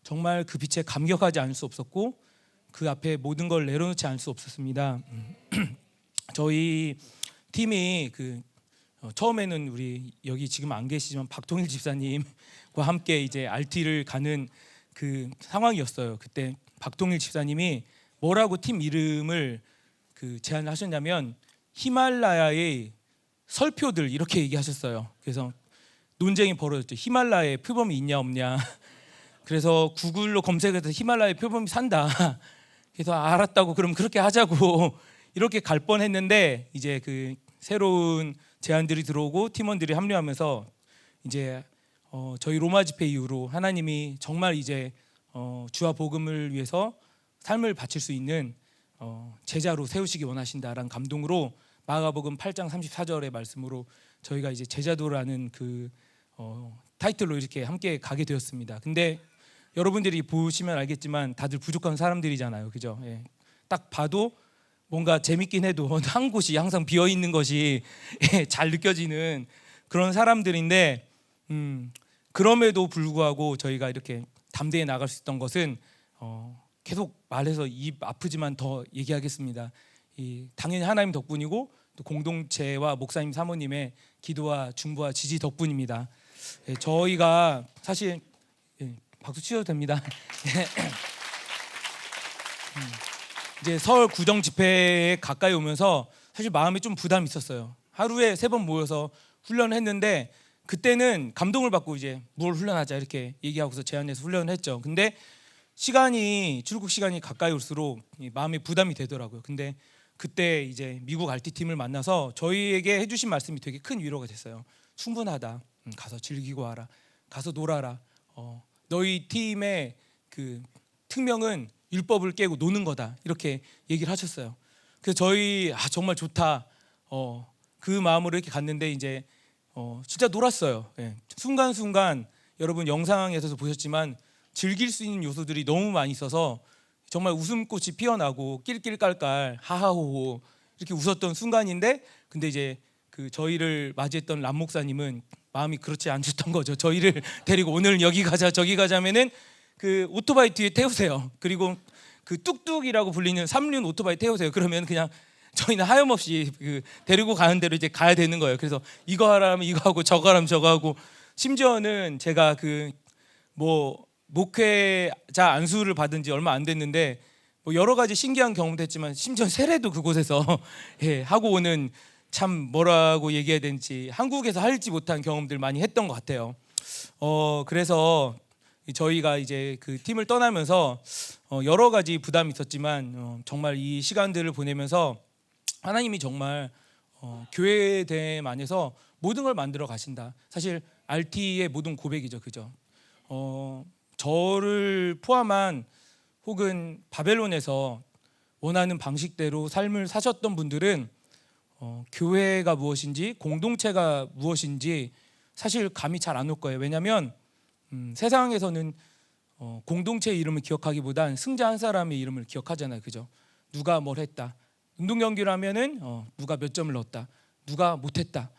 정말 그 빛에 감격하지 않을 수 없었고 그 앞에 모든 걸 내려놓지 않을 수 없었습니다. 저희 팀이 처음에는 우리 여기 지금 안 계시지만 박통일 집사님과 함께 이제 RT를 가는 그 상황이었어요. 그때 박통일 집사님이 뭐라고 팀 이름을 제안을 하셨냐면 히말라야의 설표들 이렇게 얘기하셨어요. 그래서 논쟁이 벌어졌죠. 히말라야에 표범이 있냐 없냐. 그래서 구글로 검색해서 히말라야 표범이 산다. 그래서 알았다고 그럼 그렇게 하자고 이렇게 갈 뻔했는데 이제 새로운 제안들이 들어오고 팀원들이 합류하면서 이제 저희 로마 집회 이후로 하나님이 정말 이제 주와 복음을 위해서 삶을 바칠 수 있는 제자로 세우시기 원하신다라는 감동으로 마가복음 8장 34절의 말씀으로 저희가 이제 제자도라는 타이틀로 이렇게 함께 가게 되었습니다. 근데 여러분들이 보시면 알겠지만 다들 부족한 사람들이잖아요, 그죠? 예. 딱 봐도 뭔가 재밌긴 해도 한 곳이 항상 비어 있는 것이 잘 느껴지는 그런 사람들인데 그럼에도 불구하고 저희가 이렇게 담대히 나갈 수 있던 것은 계속 말해서 입 아프지만 더 얘기하겠습니다. 당연히 하나님 덕분이고 또 공동체와 목사님 사모님의 기도와 중보와 지지 덕분입니다. 저희가 사실 박수 치셔도 됩니다. 이제 설 구정 집회에 가까이 오면서 사실 마음에 좀 부담이 있었어요. 하루에 3번 모여서 훈련을 했는데 그때는 감동을 받고 이제 뭘 훈련하자 이렇게 얘기하고서 제안해서 훈련을 했죠. 근데 출국 시간이 가까이 올수록 마음에 부담이 되더라고요. 근데 그때 이제 미국 RT팀을 만나서 저희에게 해주신 말씀이 되게 큰 위로가 됐어요. 충분하다. 가서 즐기고 와라. 가서 놀아라. 너희 팀의 특명은 율법을 깨고 노는 거다. 이렇게 얘기를 하셨어요. 그래서 저희 정말 좋다. 그 마음으로 이렇게 갔는데 이제 진짜 놀았어요. 예. 순간순간 여러분 영상에서도 보셨지만 즐길 수 있는 요소들이 너무 많이 있어서 정말 웃음꽃이 피어나고 낄낄깔깔 하하호호 이렇게 웃었던 순간인데 근데 이제 저희를 맞이했던 람 목사님은 마음이 그렇지 않으셨던 거죠. 저희를 데리고 오늘 여기 가자 저기 가자면은 오토바이 뒤에 태우세요. 그리고 뚝뚝이라고 불리는 3륜 오토바이 태우세요. 그러면 그냥 저희는 하염없이 데리고 가는 대로 이제 가야 되는 거예요. 그래서 이거 하라면 이거 하고 저거 하라면 저거 하고 심지어는 제가 목회자 안수를 받은 지 얼마 안 됐는데 여러 가지 신기한 경험도 했지만 심지어 세례도 그곳에서 하고 오는 참 뭐라고 얘기해야 되는지 한국에서 할지 못한 경험들 많이 했던 것 같아요. 그래서 저희가 이제 팀을 떠나면서 여러 가지 부담이 있었지만 정말 이 시간들을 보내면서 하나님이 정말 교회 됨 안에서 모든 걸 만들어 가신다. 사실 RT의 모든 고백이죠, 그죠? 저를 포함한 혹은 바벨론에서 원하는 방식대로 삶을 사셨던 분들은 교회가 무엇인지 공동체가 무엇인지 사실 감이 잘 안 올 거예요. 왜냐하면 세상에서는 공동체 이름을 기억하기보단 승자 한 사람의 이름을 기억하잖아요, 그죠? 누가 뭘 했다. 운동 경기를 하면은 누가 몇 점을 넣었다, 누가 못했다.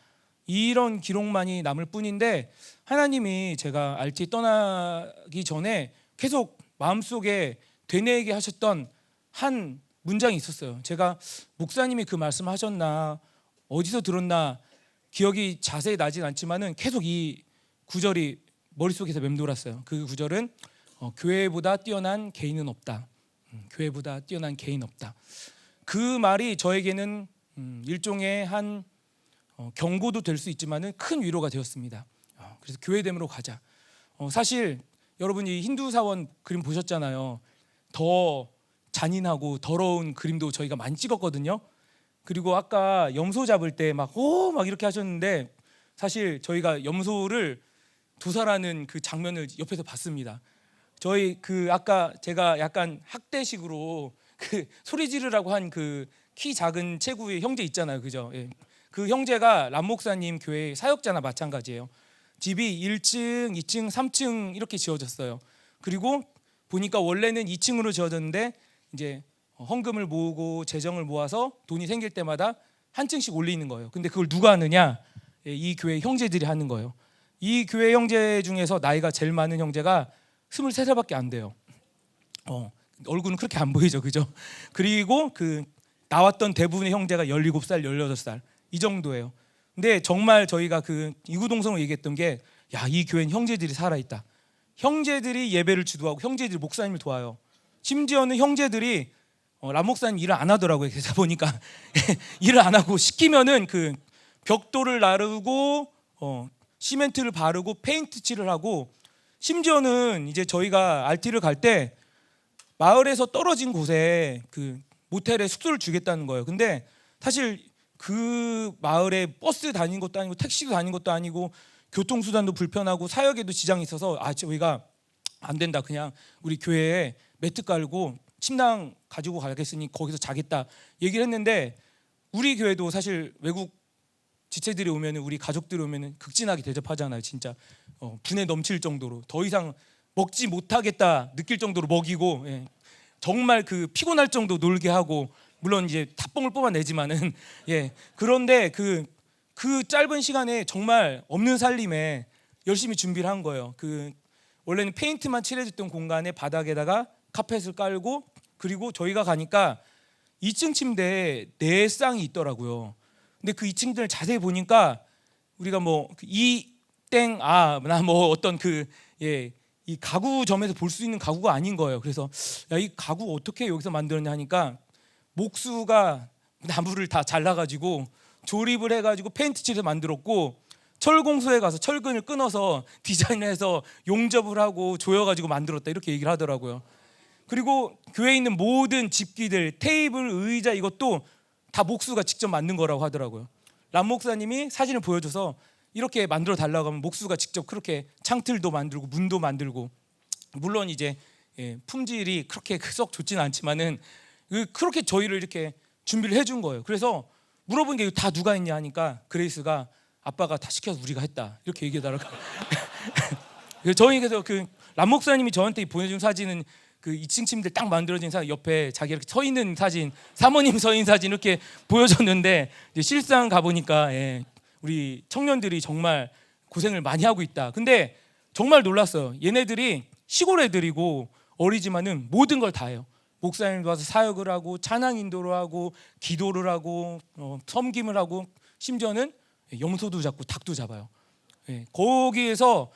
이런 기록만이 남을 뿐인데 하나님이 제가 RT 떠나기 전에 계속 마음속에 되뇌게 하셨던 한 문장이 있었어요. 제가 목사님이 그 말씀하셨나 어디서 들었나 기억이 자세히 나진 않지만은 계속 이 구절이 머릿속에서 맴돌았어요. 그 구절은 교회보다 뛰어난 개인은 없다. 교회보다 뛰어난 개인 없다. 그 말이 저에게는 일종의 한 경고도 될 수 있지만은 큰 위로가 되었습니다. 그래서 교회됨으로 가자. 사실 여러분이 힌두 사원 그림 보셨잖아요. 더 잔인하고 더러운 그림도 저희가 많이 찍었거든요. 그리고 아까 염소 잡을 때 막 이렇게 하셨는데 사실 저희가 염소를 도살하는 그 장면을 옆에서 봤습니다. 저희 그 아까 제가 약간 학대식으로 그 소리 지르라고 한 그 키 작은 체구의 형제 있잖아요, 그죠? 예. 그 형제가 람 목사님 교회 사역자나 마찬가지예요. 집이 1층, 2층, 3층 이렇게 지어졌어요. 그리고 보니까 원래는 2층으로 지어졌는데 이제 헌금을 모으고 재정을 모아서 돈이 생길 때마다 한 층씩 올리는 거예요. 근데 그걸 누가 하느냐? 이 교회 형제들이 하는 거예요. 이 교회 형제 중에서 나이가 제일 많은 형제가 23살밖에 안 돼요. 얼굴은 그렇게 안 보이죠, 그죠? 그리고 그 나왔던 대부분의 형제가 17살, 18살 이 정도예요. 근데 정말 저희가 그 이구동성으로 얘기했던 게, 야, 이 교회는 형제들이 살아있다. 형제들이 예배를 주도하고 형제들이 목사님을 도와요. 심지어는 형제들이 람 목사님 일을 안 하더라고요. 그래서 보니까 일을 안 하고 시키면은 그 벽돌을 나르고 시멘트를 바르고 페인트 칠을 하고, 심지어는 이제 저희가 RT를 갈 때 마을에서 떨어진 곳에 그 모텔에 숙소를 주겠다는 거예요. 근데 사실 그 마을에 버스 다니는 것도 아니고 택시도 다니는 것도 아니고 교통수단도 불편하고 사역에도 지장이 있어서 저희가 안 된다, 그냥 우리 교회에 매트 깔고 침낭 가지고 가겠으니 거기서 자겠다 얘기를 했는데, 우리 교회도 사실 외국 지체들이 오면 우리 가족들이 오면 극진하게 대접하잖아요. 진짜 분에 넘칠 정도로 더 이상 먹지 못하겠다 느낄 정도로 먹이고, 예. 정말 그 피곤할 정도 놀게 하고, 물론 이제 탑봉을 뽑아내지만은 예. 그런데 그 짧은 시간에 정말 없는 살림에 열심히 준비를 한 거예요. 그 원래는 페인트만 칠해줬던 공간에 바닥에다가 카펫을 깔고, 그리고 저희가 가니까 2층 침대에 4쌍이 있더라고요. 근데 그 2층들을 자세히 보니까 우리가 뭐 나 뭐 어떤 이 가구점에서 볼 수 있는 가구가 아닌 거예요. 그래서 야, 이 가구 어떻게 여기서 만들었냐 하니까 목수가 나무를 다 잘라가지고 조립을 해가지고 페인트 칠해서 만들었고, 철공소에 가서 철근을 끊어서 디자인을 해서 용접을 하고 조여가지고 만들었다, 이렇게 얘기를 하더라고요. 그리고 교회에 있는 모든 집기들, 테이블, 의자, 이것도 다 목수가 직접 만든 거라고 하더라고요. 람 목사님이 사진을 보여줘서 이렇게 만들어 달라고 하면 목수가 직접 그렇게 창틀도 만들고 문도 만들고, 물론 이제 품질이 그렇게 썩 좋지는 않지만은 그렇게 저희를 이렇게 준비를 해준 거예요. 그래서 물어본 게 다 누가 했냐 하니까 그레이스가 아빠가 다 시켜서 우리가 했다, 이렇게 얘기하더라고요. 저희께서 그 람 목사님이 저한테 보내준 사진은 그 2층 침대 딱 만들어진 사진 옆에 자기 이렇게 서 있는 사진, 사모님 서 있는 사진 이렇게 보여줬는데, 이제 실상 가보니까 우리 청년들이 정말 고생을 많이 하고 있다. 근데 정말 놀랐어요. 얘네들이 시골 애들이고 어리지만은 모든 걸 다 해요. 목사님도 와서 사역을 하고 찬양 인도를 하고 기도를 하고 섬김을 하고, 심지어는 염소도 잡고 닭도 잡아요. 거기에서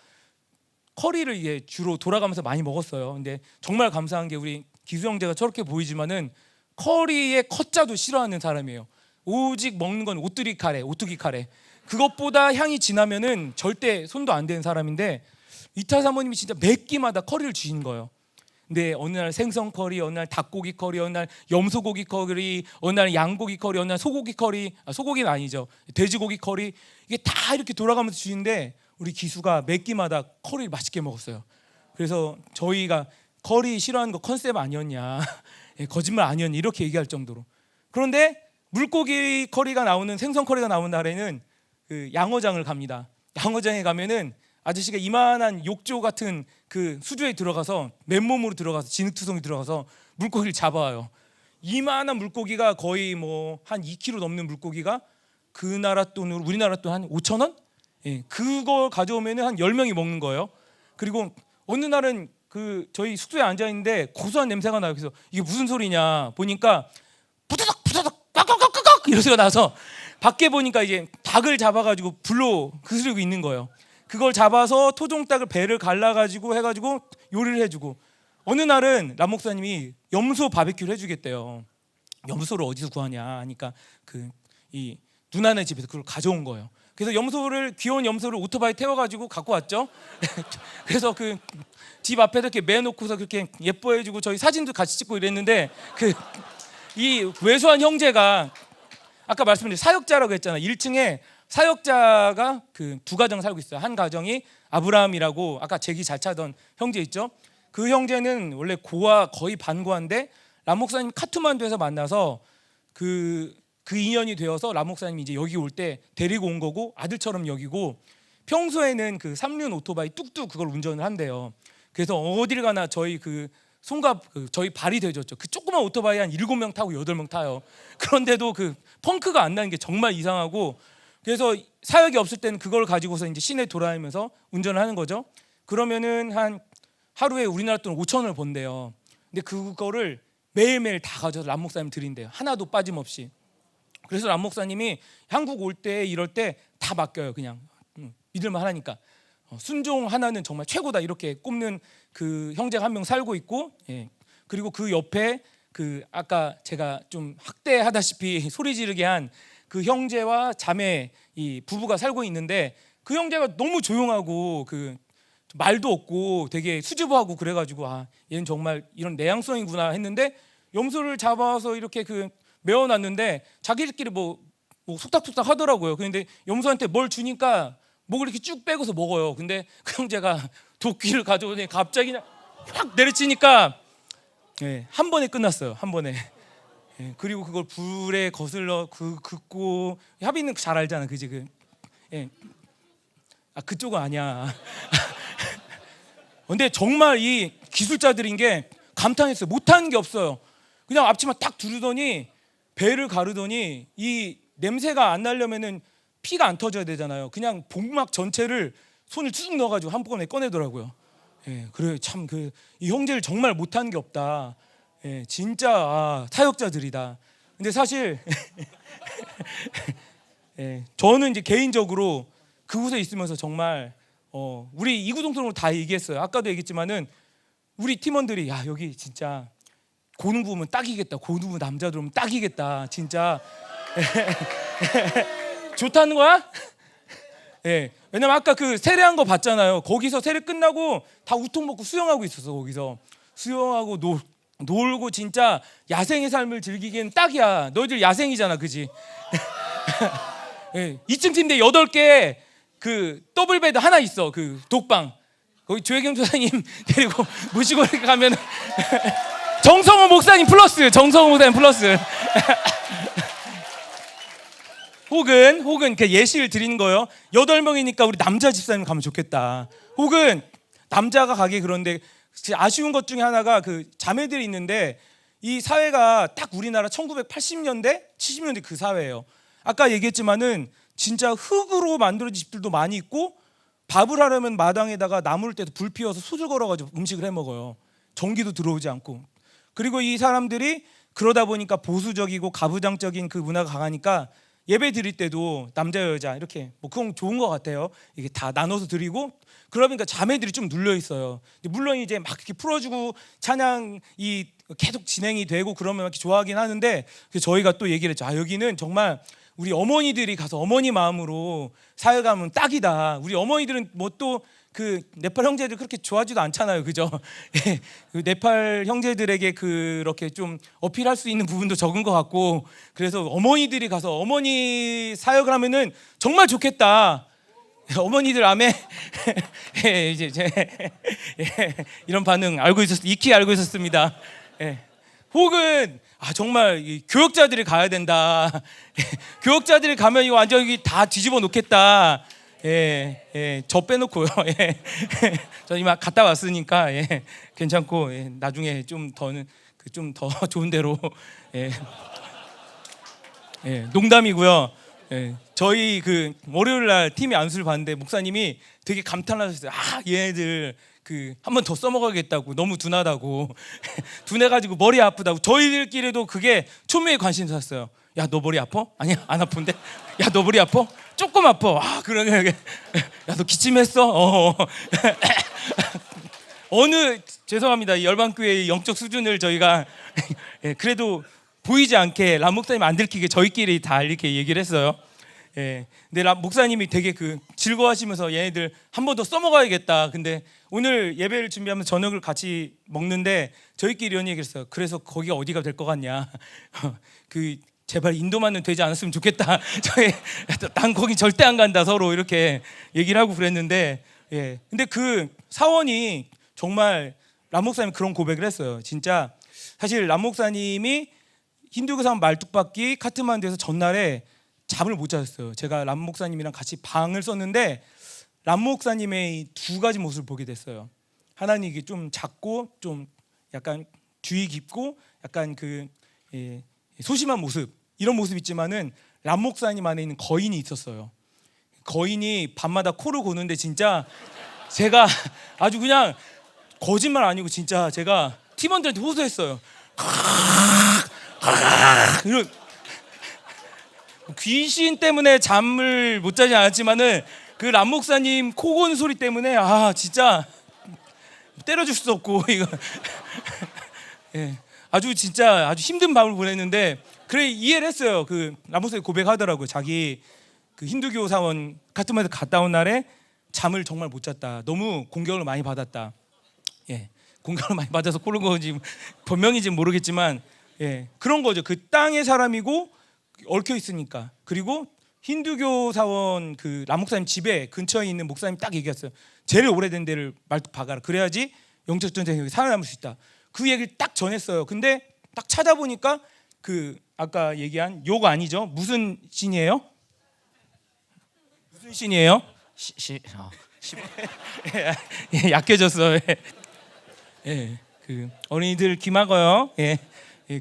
커리를 이게 주로 돌아가면서 많이 먹었어요. 근데 정말 감사한 게 우리 기수 형제가 저렇게 보이지만은 커리의 컷자도 싫어하는 사람이에요. 오직 먹는 건 오뚜기 카레. 그것보다 향이 진하면은 절대 손도 안 대는 사람인데, 이타 사모님이 진짜 몇 끼마다 커리를 주신 거예요. 근데 어느 날 생선 커리, 어느 날 닭고기 커리, 어느 날 염소고기 커리, 어느 날 양고기 커리, 어느 날 소고기 커리, 소고기는 아니죠, 돼지고기 커리, 이게 다 이렇게 돌아가면서 주는데 우리 기수가 몇 끼마다 커리를 맛있게 먹었어요. 그래서 저희가 커리 싫어하는 거 컨셉 아니었냐, 거짓말 아니었냐, 이렇게 얘기할 정도로. 그런데 물고기 커리가 나오는, 생선 커리가 나오는 날에는 그 양어장을 갑니다. 양어장에 가면은 아저씨가 이만한 욕조 같은 그 수조에 들어가서 맨몸으로 들어가서 진흙투성이 들어가서 물고기를 잡아와요. 이만한 물고기가 거의 뭐 한 2kg 넘는 물고기가 그 나라 돈으로 우리나라 돈 한 5천 원? 예, 그걸 가져오면은 한 10명이 먹는 거예요. 그리고 어느 날은 그 저희 숙소에 앉아 있는데 고소한 냄새가 나요. 그래서 이게 무슨 소리냐 보니까 부다닥 부다닥 꽉꽉꽉꽉 이런 소리가 나서 밖에 보니까 이제 닭을 잡아가지고 불로 그스리고 있는 거예요. 그걸 잡아서 토종닭을 배를 갈라가지고 해가지고 요리를 해주고, 어느 날은 람 목사님이 염소 바베큐를 해주겠대요. 염소를 어디서 구하냐 하니까 그 이 누나네 집에서 그걸 가져온 거예요. 그래서 염소를, 귀여운 염소를 오토바이 태워가지고 갖고 왔죠. 그래서 그 집 앞에 이렇게 매놓고서 그렇게 예뻐해주고 저희 사진도 같이 찍고 이랬는데, 그 이 외소한 형제가 아까 말씀드린 사역자라고 했잖아요. 1층에 사역자가 그 두 가정 살고 있어요. 한 가정이 아브라함이라고 아까 제기 잘 차던 형제 있죠. 그 형제는 원래 고아, 거의 반고아인데 람 목사님 카트만두에서 만나서 그 인연이 되어서 람 목사님이 이제 여기 올 때 데리고 온 거고, 아들처럼 여기고, 평소에는 그 3륜 오토바이 뚝뚝 그걸 운전을 한대요. 그래서 어딜 가나 저희 그 손갑, 저희 발이 되졌죠. 그 조그만 오토바이 한 7명 타고 8명 타요. 그런데도 그 펑크가 안 나는 게 정말 이상하고, 그래서 사역이 없을 때는 그걸 가지고서 이제 시내 돌아다니면서 운전을 하는 거죠. 그러면은 한 하루에 우리나라 돈 5천 원을 번대요. 근데 그거를 매일매일 다 가져서 람 목사님 드린대요. 하나도 빠짐없이. 그래서 람 목사님이 한국 올 때 이럴 때 다 맡겨요. 그냥 믿을만 하니까. 순종 하나는 정말 최고다 이렇게 꼽는 그 형제가 한 명 살고 있고, 예. 그리고 그 옆에 그 아까 제가 좀 학대하다시피 소리 지르게 한 그 형제와 자매 이 부부가 살고 있는데, 그 형제가 너무 조용하고 그 말도 없고 되게 수줍어하고 그래가지고 아, 얘는 정말 이런 내향성이구나 했는데, 염소를 잡아서 이렇게 그 메어놨는데 자기들끼리 뭐 속닥속닥 하더라고요. 그런데 염소한테 뭘 주니까 목을 이렇게 쭉 빼고서 먹어요. 근데 그 형제가 도끼를 가져오더니 갑자기 확 내리치니까, 예, 한 번에 끝났어요. 한 번에. 예, 그리고 그걸 불에 거슬러 긋고, 하빈은 잘 알잖아, 그지? 예. 아, 그쪽은 아니야. 근데 정말 이 기술자들인 게 감탄했어요. 못하는 게 없어요. 그냥 앞치마 딱 두르더니 배를 가르더니 이 냄새가 안 나려면은 피가 안 터져야 되잖아요. 그냥 복막 전체를 손을 쭉 넣어가지고 한꺼번에 꺼내더라고요. 예, 그래 참 그 이 형제를 정말 못하는 게 없다. 예, 진짜 사역자들이다. 근데 사실 예, 저는 이제 개인적으로 그곳에 있으면서 정말 우리 이구동성으로 다 얘기했어요. 아까도 얘기했지만은 우리 팀원들이 야 여기 진짜 고등부 오면 딱이겠다. 고등부 남자들 오면 딱이겠다. 진짜 좋다는 거야? 예. 왜냐면 아까 그 세례한 거 봤잖아요. 거기서 세례 끝나고 다 우통 먹고 수영하고 있었어. 거기서 수영하고 놀고 진짜 야생의 삶을 즐기기엔 딱이야. 너희들 야생이잖아, 그지? 예. 2층 침대 8개 그 더블베드 하나 있어. 그 독방. 거기 조혜경 조사님 데리고 모시고 가면 정성호 목사님 플러스 혹은 그 예시를 드리는 거예요. 8명이니까 우리 남자 집사님 가면 좋겠다. 혹은 남자가 가기 그런데 아쉬운 것 중에 하나가 그 자매들이 있는데, 이 사회가 딱 우리나라 1980년대, 70년대 그 사회예요. 아까 얘기했지만은 진짜 흙으로 만들어진 집들도 많이 있고, 밥을 하려면 마당에다가 나무를 떼서 불 피워서 숯을 걸어가지고 음식을 해 먹어요. 전기도 들어오지 않고. 그리고 이 사람들이 그러다 보니까 보수적이고 가부장적인 그 문화가 강하니까 예배 드릴 때도 남자 여자 이렇게 뭐 그건 좋은 것 같아요. 이게 다 나눠서 드리고, 그러니까 자매들이 좀 눌려 있어요. 물론 이제 막 이렇게 풀어주고 찬양이 계속 진행이 되고 그러면 이렇게 좋아하긴 하는데, 저희가 또 얘기를 했죠. 여기는 정말 우리 어머니들이 가서 어머니 마음으로 사역하면 딱이다. 우리 어머니들은 뭐 또 그 네팔 형제들 그렇게 좋아하지도 않잖아요, 그죠? 그 네팔 형제들에게 그렇게 좀 어필할 수 있는 부분도 적은 것 같고, 그래서 어머니들이 가서 어머니 사역을 하면은 정말 좋겠다. 어머니들 아멘. 이제 이런 반응 익히 알고 있었습니다. 혹은 정말 이 교역자들이 가야 된다. 교역자들이 가면 이거 완전 여기 다 뒤집어 놓겠다. 저 빼놓고요. 저 이만 갔다 왔으니까 괜찮고, 나중에 좀 더 좋은 데로. 농담이고요. 예, 저희 그 월요일 날 팀이 안수를 봤는데 목사님이 되게 감탄하셨어요. 얘네들 그 한 번 더 써먹어야겠다고, 너무 둔하다고 둔해가지고 머리 아프다고. 저희들끼리도 그게 초미의 관심사였어요. 야, 너 머리 아파? 아니야, 안 아픈데. 야, 너 머리 아파? 조금 아파. 그러게. 야, 너 기침했어? 죄송합니다. 이 열방교회의 영적 수준을 저희가 예, 그래도 보이지 않게 람 목사님 안 들키게 저희끼리 다 이렇게 얘기를 했어요. 예, 근데 람 목사님이 되게 그 즐거워하시면서 얘네들 한 번 더 써먹어야겠다. 근데 오늘 예배를 준비하면서 저녁을 같이 먹는데 저희끼리 이런 얘기를 했어요. 그래서 거기가 어디가 될 것 같냐? 그 제발 인도만은 되지 않았으면 좋겠다. 난 거기 절대 안 간다. 서로 이렇게 얘기를 하고 그랬는데, 예, 근데 그 사원이 정말 람 목사님 그런 고백을 했어요. 진짜 사실 람 목사님이 힌두교 사원 말뚝박기 카트만두에서 전날에 잠을 못 잤어요. 제가 람 목사님이랑 같이 방을 썼는데 람 목사님의 두 가지 모습을 보게 됐어요. 하나는 이게 좀 작고 좀 약간 주의 깊고 약간 그 소심한 모습, 이런 모습 있지만은 람 목사님 안에 있는 거인이 있었어요. 거인이 밤마다 코를 고는데 진짜 제가 아주 그냥 거짓말 아니고 진짜 제가 팀원들한테 호소했어요. 이런 귀신 때문에 잠을 못 자지 않았지만은 그 람 목사님 코 고는 소리 때문에 진짜 때려줄 수 없고 이거 예, 아주 진짜 아주 힘든 밤을 보냈는데 그래 이해를 했어요. 그 람 목사님 고백하더라고요. 자기 그 힌두교 사원 카트만두 갔다 온 날에 잠을 정말 못 잤다. 너무 공격을 많이 받았다. 예, 공격을 많이 받아서 그런 건지 변명인지 모르겠지만, 예, 그런 거죠. 그 땅의 사람이고 얽혀 있으니까. 그리고 힌두교 사원 그 람 목사님 집에 근처에 있는 목사님 딱 얘기했어요. 제일 오래된 데를 말뚝 박아라. 그래야지 영적 전쟁이 살아남을 수 있다. 그 얘기를 딱 전했어요. 근데 딱 찾아보니까 그 아까 얘기한 욕 아니죠? 무슨 신이에요? 무슨 신이에요? 예, 약해졌어. 예, 그 어린이들 기막어요. 예,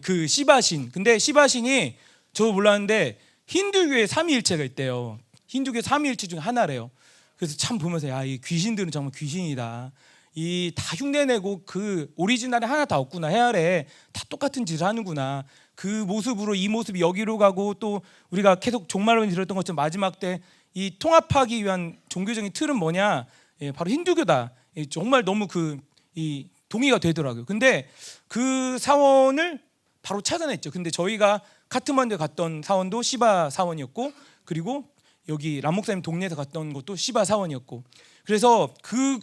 그 시바신. 근데 시바신이 저 몰랐는데 힌두교의 삼위일체가 있대요. 힌두교 삼위일체 중에 하나래요. 그래서 참 보면서 이 귀신들은 정말 귀신이다. 이 다 흉내내고 그 오리지널이 하나 다 없구나. 해아래 다 똑같은 짓을 하는구나. 그 모습으로 이 모습이 여기로 가고 또 우리가 계속 종말론이 들었던 것처럼 마지막 때 이 통합하기 위한 종교적인 틀은 뭐냐? 예, 바로 힌두교다. 예, 정말 너무 이 동의가 되더라고요. 근데 그 사원을 바로 찾아냈죠. 근데 저희가 카트만두에 갔던 사원도 시바 사원이었고, 그리고 여기 람 목사님 동네에서 갔던 것도 시바 사원이었고, 그래서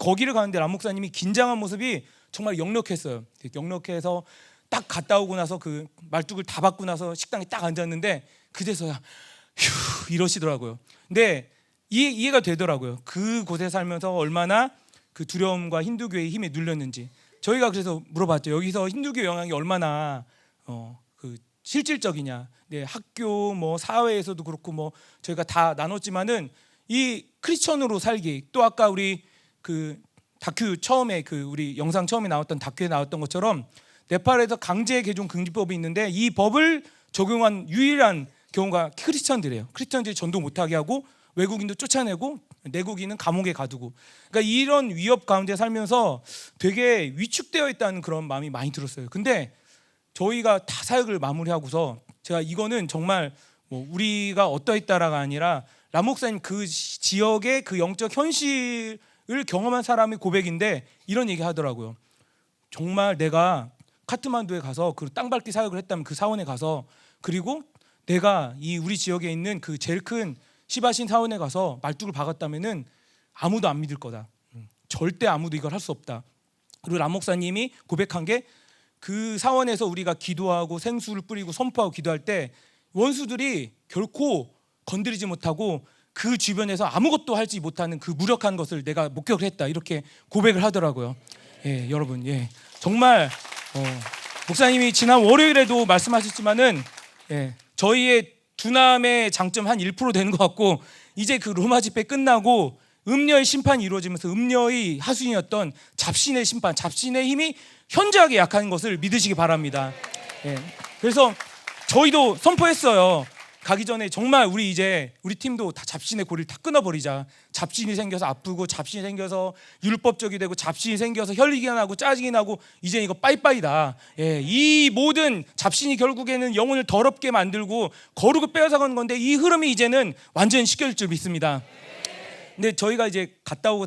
거기를 가는데 람 목사님이 긴장한 모습이 정말 역력했어요. 역력해서 딱 갔다 오고 나서 그 말뚝을 다 받고 나서 식당에 딱 앉았는데 그제서야 휴 이러시더라고요. 근데 이해가 되더라고요. 그곳에 살면서 얼마나 그 두려움과 힌두교의 힘에 눌렸는지. 저희가 그래서 물어봤죠. 여기서 힌두교 영향이 얼마나 그 실질적이냐. 네, 학교 뭐 사회에서도 그렇고 뭐 저희가 다 나눴지만은 이 크리스천으로 살기, 또 아까 우리 그 다큐 처음에 그 우리 영상 처음에 나왔던 다큐에 나왔던 것처럼 네팔에서 강제 개종 금지법이 있는데 이 법을 적용한 유일한 경우가 크리스천들이에요. 크리스천들이 전도 못하게 하고 외국인도 쫓아내고 내국인은 감옥에 가두고, 그러니까 이런 위협 가운데 살면서 되게 위축되어 있다는 그런 마음이 많이 들었어요. 근데 저희가 다 사역을 마무리하고서 제가 이거는 정말 뭐 우리가 어떠했다라가 아니라 람 목사님 그 지역의 그 영적 현실을 경험한 사람의 고백인데 이런 얘기 하더라고요. 정말 내가 카트만두에 가서 그 땅밟기 사역을 했다면 그 사원에 가서, 그리고 내가 이 우리 지역에 있는 그 제일 큰 시바신 사원에 가서 말뚝을 박았다면은 아무도 안 믿을 거다. 절대 아무도 이걸 할 수 없다. 그리고 람 목사님이 고백한 게 그 사원에서 우리가 기도하고 생수를 뿌리고 선포하고 기도할 때 원수들이 결코 건드리지 못하고 그 주변에서 아무것도 하지 못하는 그 무력한 것을 내가 목격을 했다. 이렇게 고백을 하더라고요. 예, 여러분, 예, 정말 목사님이 지난 월요일에도 말씀하셨지만은, 예, 저희의 두남의 장점 한 1% 되는 것 같고, 이제 그 로마 집회 끝나고 음녀의 심판이 이루어지면서 음녀의 하수인이었던 잡신의 심판, 잡신의 힘이 현저하게 약한 것을 믿으시기 바랍니다. 예, 그래서 저희도 선포했어요. 가기 전에 정말 우리 팀도 다 잡신의 고리를 다 끊어버리자. 잡신이 생겨서 아프고 잡신이 생겨서 율법적이 되고 잡신이 생겨서 혈리기 나고 짜증이 나고 이제 이거 빠이빠이다. 예, 이 모든 잡신이 결국에는 영혼을 더럽게 만들고 거룩을 빼앗아가는 건데 이 흐름이 이제는 완전 시켜질 줄 믿습니다. 근데 저희가 이제 갔다 오고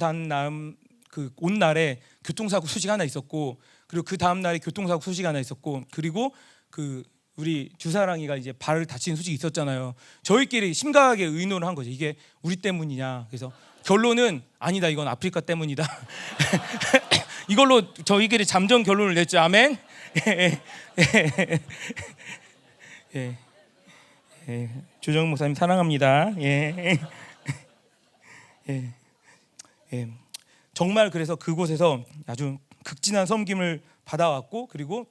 온 날에 교통사고 소식 하나 있었고, 그리고 그 다음 날에 교통사고 소식 하나 있었고, 그리고 우리 주사랑이가 이제 발을 다친 소식이 있었잖아요. 저희끼리 심각하게 의논을 한 거죠. 이게 우리 때문이냐. 그래서 결론은 아니다. 이건 아프리카 때문이다. 이걸로 저희끼리 잠정 결론을 냈죠. 아멘. 예. 조정 목사님 사랑합니다. 예. 정말 그래서 그곳에서 아주 극진한 섬김을 받아왔고, 그리고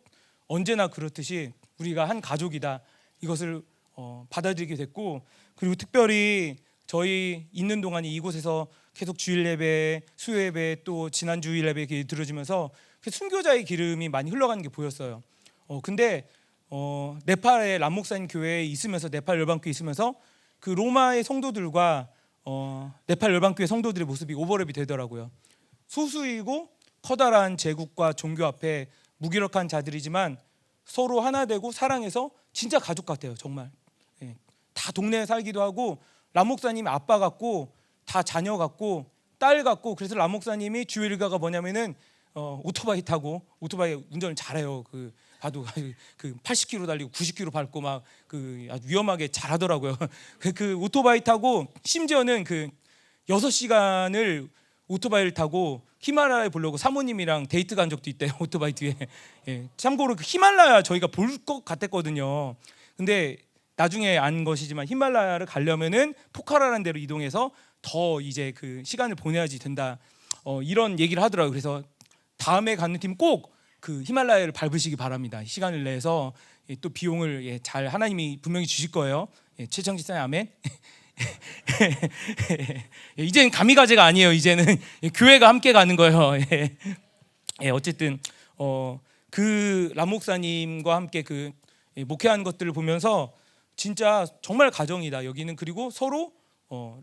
언제나 그렇듯이 우리가 한 가족이다 이것을 받아들이게 됐고, 그리고 특별히 저희 있는 동안에 이곳에서 계속 주일 예배, 수요 예배, 또 지난 주일 예배 들어지면서 순교자의 기름이 많이 흘러가는 게 보였어요. 근데 네팔의 람 목사님 교회에 있으면서, 네팔 열방교회 있으면서 그 로마의 성도들과 네팔 열방교회 성도들의 모습이 오버랩이 되더라고요. 소수이고 커다란 제국과 종교 앞에 무기력한 자들이지만 서로 하나 되고 사랑해서 진짜 가족 같아요. 정말. 예. 다 동네에 살기도 하고, 람 목사님이 아빠 같고 다 자녀 같고 딸 같고, 그래서 람 목사님이 주요 일가가 뭐냐면은 오토바이 타고, 오토바이 운전을 잘해요. 봐도 80km 달리고 90km 밟고 막 아주 위험하게 잘하더라고요. 그 오토바이 타고 심지어는 6시간을 오토바이를 타고 히말라야에 보려고 사모님이랑 데이트 간 적도 있대요. 오토바이 뒤에. 예. 참고로 히말라야 저희가 볼 것 같았거든요. 근데 나중에 안 것이지만 히말라야를 가려면은 포카라라는 데로 이동해서 더 이제 시간을 보내야지 된다. 이런 얘기를 하더라고요. 그래서 다음에 가는 팀 꼭 히말라야를 밟으시기 바랍니다. 시간을 내서 또 비용을 잘 하나님이 분명히 주실 거예요. 최청지사님 아멘. 이제는 가미가제가 아니에요. 이제는 교회가 함께 가는 거예요. 어쨌든 람 목사님과 함께 목회한 것들을 보면서 진짜 정말 가정이다 여기는. 그리고 서로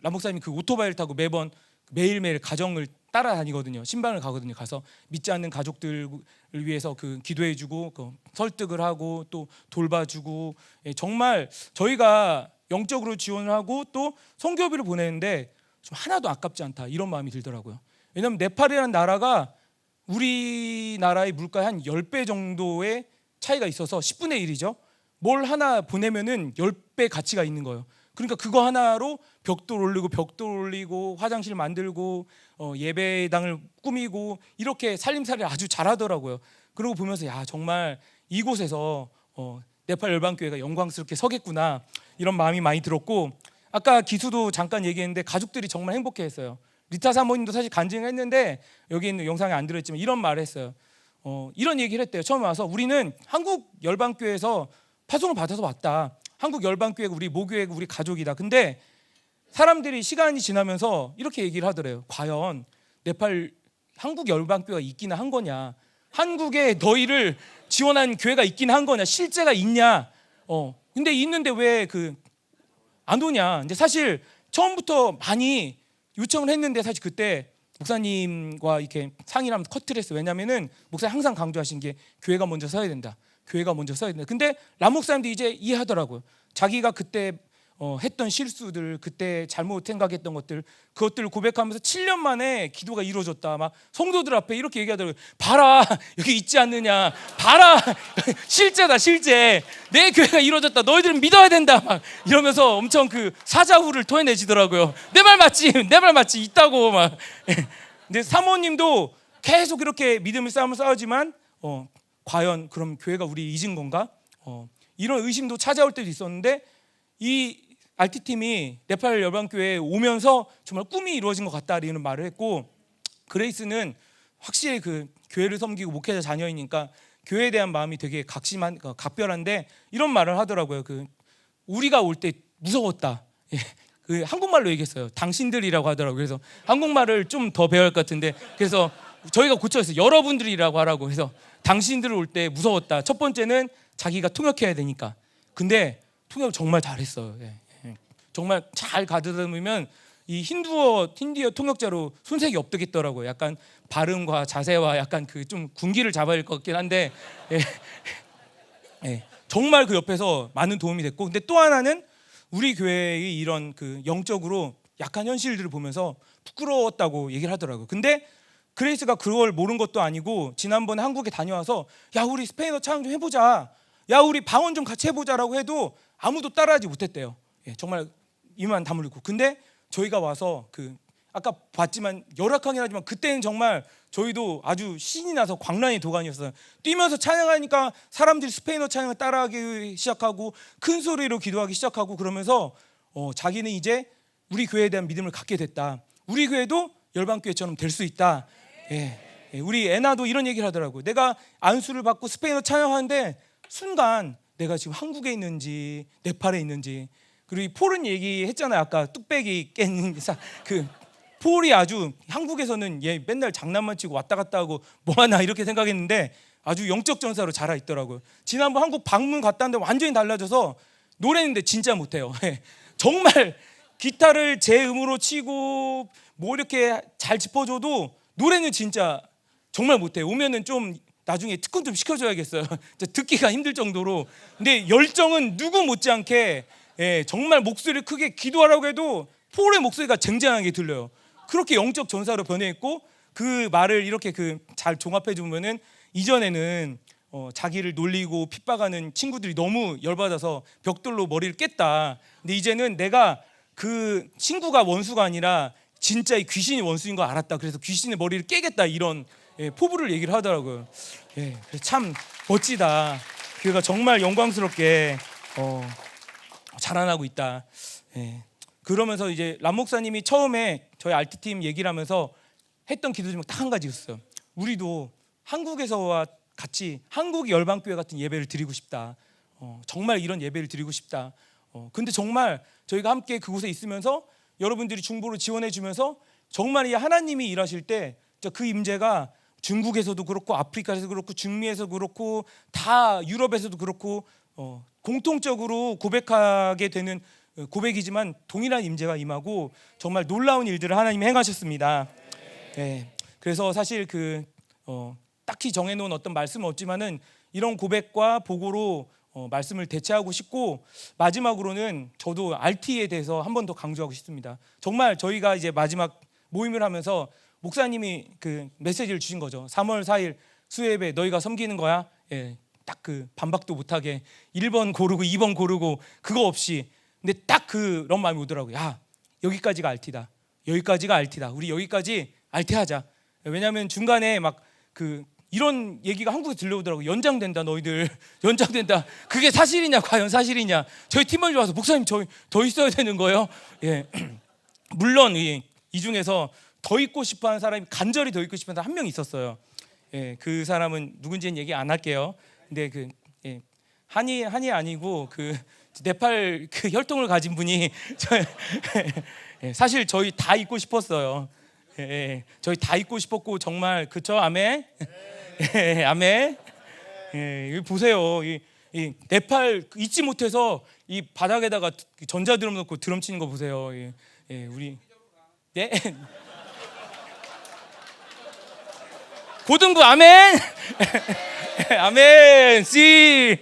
람 목사님이 오토바이를 타고 매일매일 가정을 따라다니거든요. 신방을 가거든요. 가서 믿지 않는 가족들을 위해서 기도해주고 설득을 하고 또 돌봐주고, 정말 저희가 영적으로 지원을 하고 또 선교비를 보내는데 좀 하나도 아깝지 않다 이런 마음이 들더라고요. 왜냐하면 네팔이라는 나라가 우리나라의 물가의 한 10배 정도의 차이가 있어서 10분의 1이죠. 뭘 하나 보내면은 10배 가치가 있는 거예요. 그러니까 그거 하나로 벽돌 올리고 화장실 만들고 예배당을 꾸미고 이렇게 살림살이를 아주 잘하더라고요. 그러고 보면서 야, 정말 이곳에서 네팔 열방교회가 영광스럽게 서겠구나 이런 마음이 많이 들었고, 아까 기수도 잠깐 얘기했는데 가족들이 정말 행복해했어요. 리타 사모님도 사실 간증을 했는데 여기 있는 영상에 안 들어있지만 이런 말을 했어요. 이런 얘기를 했대요. 처음에 와서 우리는 한국 열방교회에서 파송을 받아서 왔다. 한국 열방교회가 우리 모교회가 우리 가족이다. 근데 사람들이 시간이 지나면서 이렇게 얘기를 하더래요. 과연 한국 열방교회가 있기는 한 거냐, 한국에 너희를 지원한 교회가 있긴 한 거냐, 실제가 있냐. 근데 있는데 왜 안 오냐. 근데 사실 처음부터 많이 요청을 했는데 사실 그때 목사님과 이렇게 상의를 하면서 커트를 했어요. 왜냐면은 목사님 항상 강조하신 게 교회가 먼저 서야 된다. 교회가 먼저 서야 된다. 근데 람 목사님도 이제 이해하더라고요. 자기가 그때 했던 실수들, 그때 잘못 생각했던 것들, 그것들을 고백하면서 7년 만에 기도가 이루어졌다. 막 성도들 앞에 이렇게 얘기하더라고요. 봐라, 여기 있지 않느냐. 봐라, 실제다, 실제. 내 교회가 이루어졌다. 너희들은 믿어야 된다. 막 이러면서 엄청 사자후를 토해내지더라고요. 내 말 맞지? 내 말 맞지? 있다고 막. 근데 사모님도 계속 이렇게 믿음의 싸움을 싸우지만 과연 그럼 교회가 우리 잊은 건가? 이런 의심도 찾아올 때도 있었는데, 이 RT팀이 네팔 열방교회에 오면서 정말 꿈이 이루어진 것 같다 이런 말을 했고, 그레이스는 확실히 교회를 섬기고 목회자 자녀이니까 교회에 대한 마음이 되게 각별한데 이런 말을 하더라고요. 우리가 올 때 무서웠다. 한국말로 얘기했어요. 당신들이라고 하더라고요. 그래서 한국말을 좀 더 배워야 할 것 같은데, 그래서 저희가 고쳐서 여러분들이라고 하라고 해서 당신들 올 때 무서웠다. 첫 번째는 자기가 통역해야 되니까. 근데 통역을 정말 잘했어요. 정말 잘 가다듬으면 이 힌두어 통역자로 손색이 없겠더라고요. 약간 발음과 자세와 약간 그 좀 군기를 잡아야 할 것 같긴 한데 정말 그 옆에서 많은 도움이 됐고, 근데 또 하나는 우리 교회의 이런 그 영적으로 약한 현실들을 보면서 부끄러웠다고 얘기를 하더라고요. 근데 그레이스가 그걸 모른 것도 아니고 지난번에 한국에 다녀와서 야 우리 스페인어 찬양 좀 해보자, 야 우리 방언 좀 같이 해보자라고 해도 아무도 따라하지 못했대요. 정말 이만 다물고. 근데 저희가 와서 그 아까 봤지만 열악하긴 하지만 그때는 정말 저희도 아주 신이 나서 광란의 도가니였어요. 뛰면서 찬양하니까 사람들이 스페인어 찬양을 따라하기 시작하고 큰 소리로 기도하기 시작하고 그러면서 자기는 이제 우리 교회에 대한 믿음을 갖게 됐다. 우리 교회도 열방교회처럼 될 수 있다. 우리 애나도 이런 얘기를 하더라고요. 내가 안수를 받고 스페인어 찬양하는데 순간 내가 지금 한국에 있는지 네팔에 있는지, 그리고 이 폴은 얘기했잖아요. 아까 뚝배기 깬 그 폴이 아주 한국에서는 얘 맨날 장난만 치고 왔다 갔다 하고 뭐하나 이렇게 생각했는데 아주 영적 전사로 자라 있더라고요. 지난번 한국 방문 갔다 왔는데 완전히 달라져서 노래는데 진짜 못해요. 정말 기타를 제 음으로 치고 뭐 이렇게 잘 짚어줘도 노래는 진짜 정말 못해요. 오면은 좀 나중에 특훈 좀 시켜줘야겠어요. 듣기가 힘들 정도로. 근데 열정은 누구 못지않게 정말 목소리를 크게 기도하라고 해도 폴의 목소리가 쟁쟁하게 들려요. 그렇게 영적 전사로 변해있고, 그 말을 이렇게 그 잘 종합해 주면은 이전에는 자기를 놀리고 핍박하는 친구들이 너무 열받아서 벽돌로 머리를 깼다. 근데 이제는 내가 그 친구가 원수가 아니라 진짜 이 귀신이 원수인 거 알았다. 그래서 귀신의 머리를 깨겠다, 이런 포부를 얘기를 하더라고요. 그래서 참 멋지다. 교회가 정말 영광스럽게 자라나고 있다. 그러면서 이제 람 목사님이 처음에 저희 RT팀 얘기를 하면서 했던 기도 중에 딱 한 가지 있었어요. 우리도 한국에서와 같이 한국 열방교회 같은 예배를 드리고 싶다. 정말 이런 예배를 드리고 싶다. 근데 정말 저희가 함께 그곳에 있으면서 여러분들이 중보를 지원해 주면서 정말 이 하나님이 일하실 때 그 임재가 중국에서도 그렇고 아프리카에서도 그렇고 중미에서도 그렇고 다 유럽에서도 그렇고 공통적으로 고백하게 되는 고백이지만 동일한 임재가 임하고 정말 놀라운 일들을 하나님이 행하셨습니다. 그래서 사실 딱히 정해놓은 어떤 말씀은 없지만은 이런 고백과 보고로 말씀을 대체하고 싶고, 마지막으로는 저도 RT에 대해서 한 번 더 강조하고 싶습니다. 정말 저희가 이제 마지막 모임을 하면서 목사님이 그 메시지를 주신 거죠. 3월 4일 수요예배 너희가 섬기는 거야. 딱 그 반박도 못하게 1번 고르고 2번 고르고 그거 없이. 근데 딱 그런 마음이 오더라고요. 야, 여기까지가 RT다. 여기까지가 RT다. 우리 여기까지 RT 하자. 왜냐하면 중간에 막 이런 얘기가 한국에 들려오더라고요. 연장된다, 너희들. 연장된다. 그게 사실이냐, 과연 사실이냐. 저희 팀원이 와서 목사님 저희 더 있어야 되는 거예요. 물론 이 중에서 더 있고 싶어하는 사람이, 간절히 더 있고 싶어하는 사람 한 명 있었어요. 그 사람은 누군지는 얘기 안 할게요. 근데 한이 아니고 네팔 혈통을 가진 분이 사실 저희 다 있고 싶었어요. 저희 다 있고 싶었고 정말 그쵸? 아멘. 아멘. 보세요. 이 네팔 잊지 못해서 이 바닥에다가 전자드럼 넣고 드럼 치는 거 보세요. 우리 고등부 아멘. 아멘. 씨.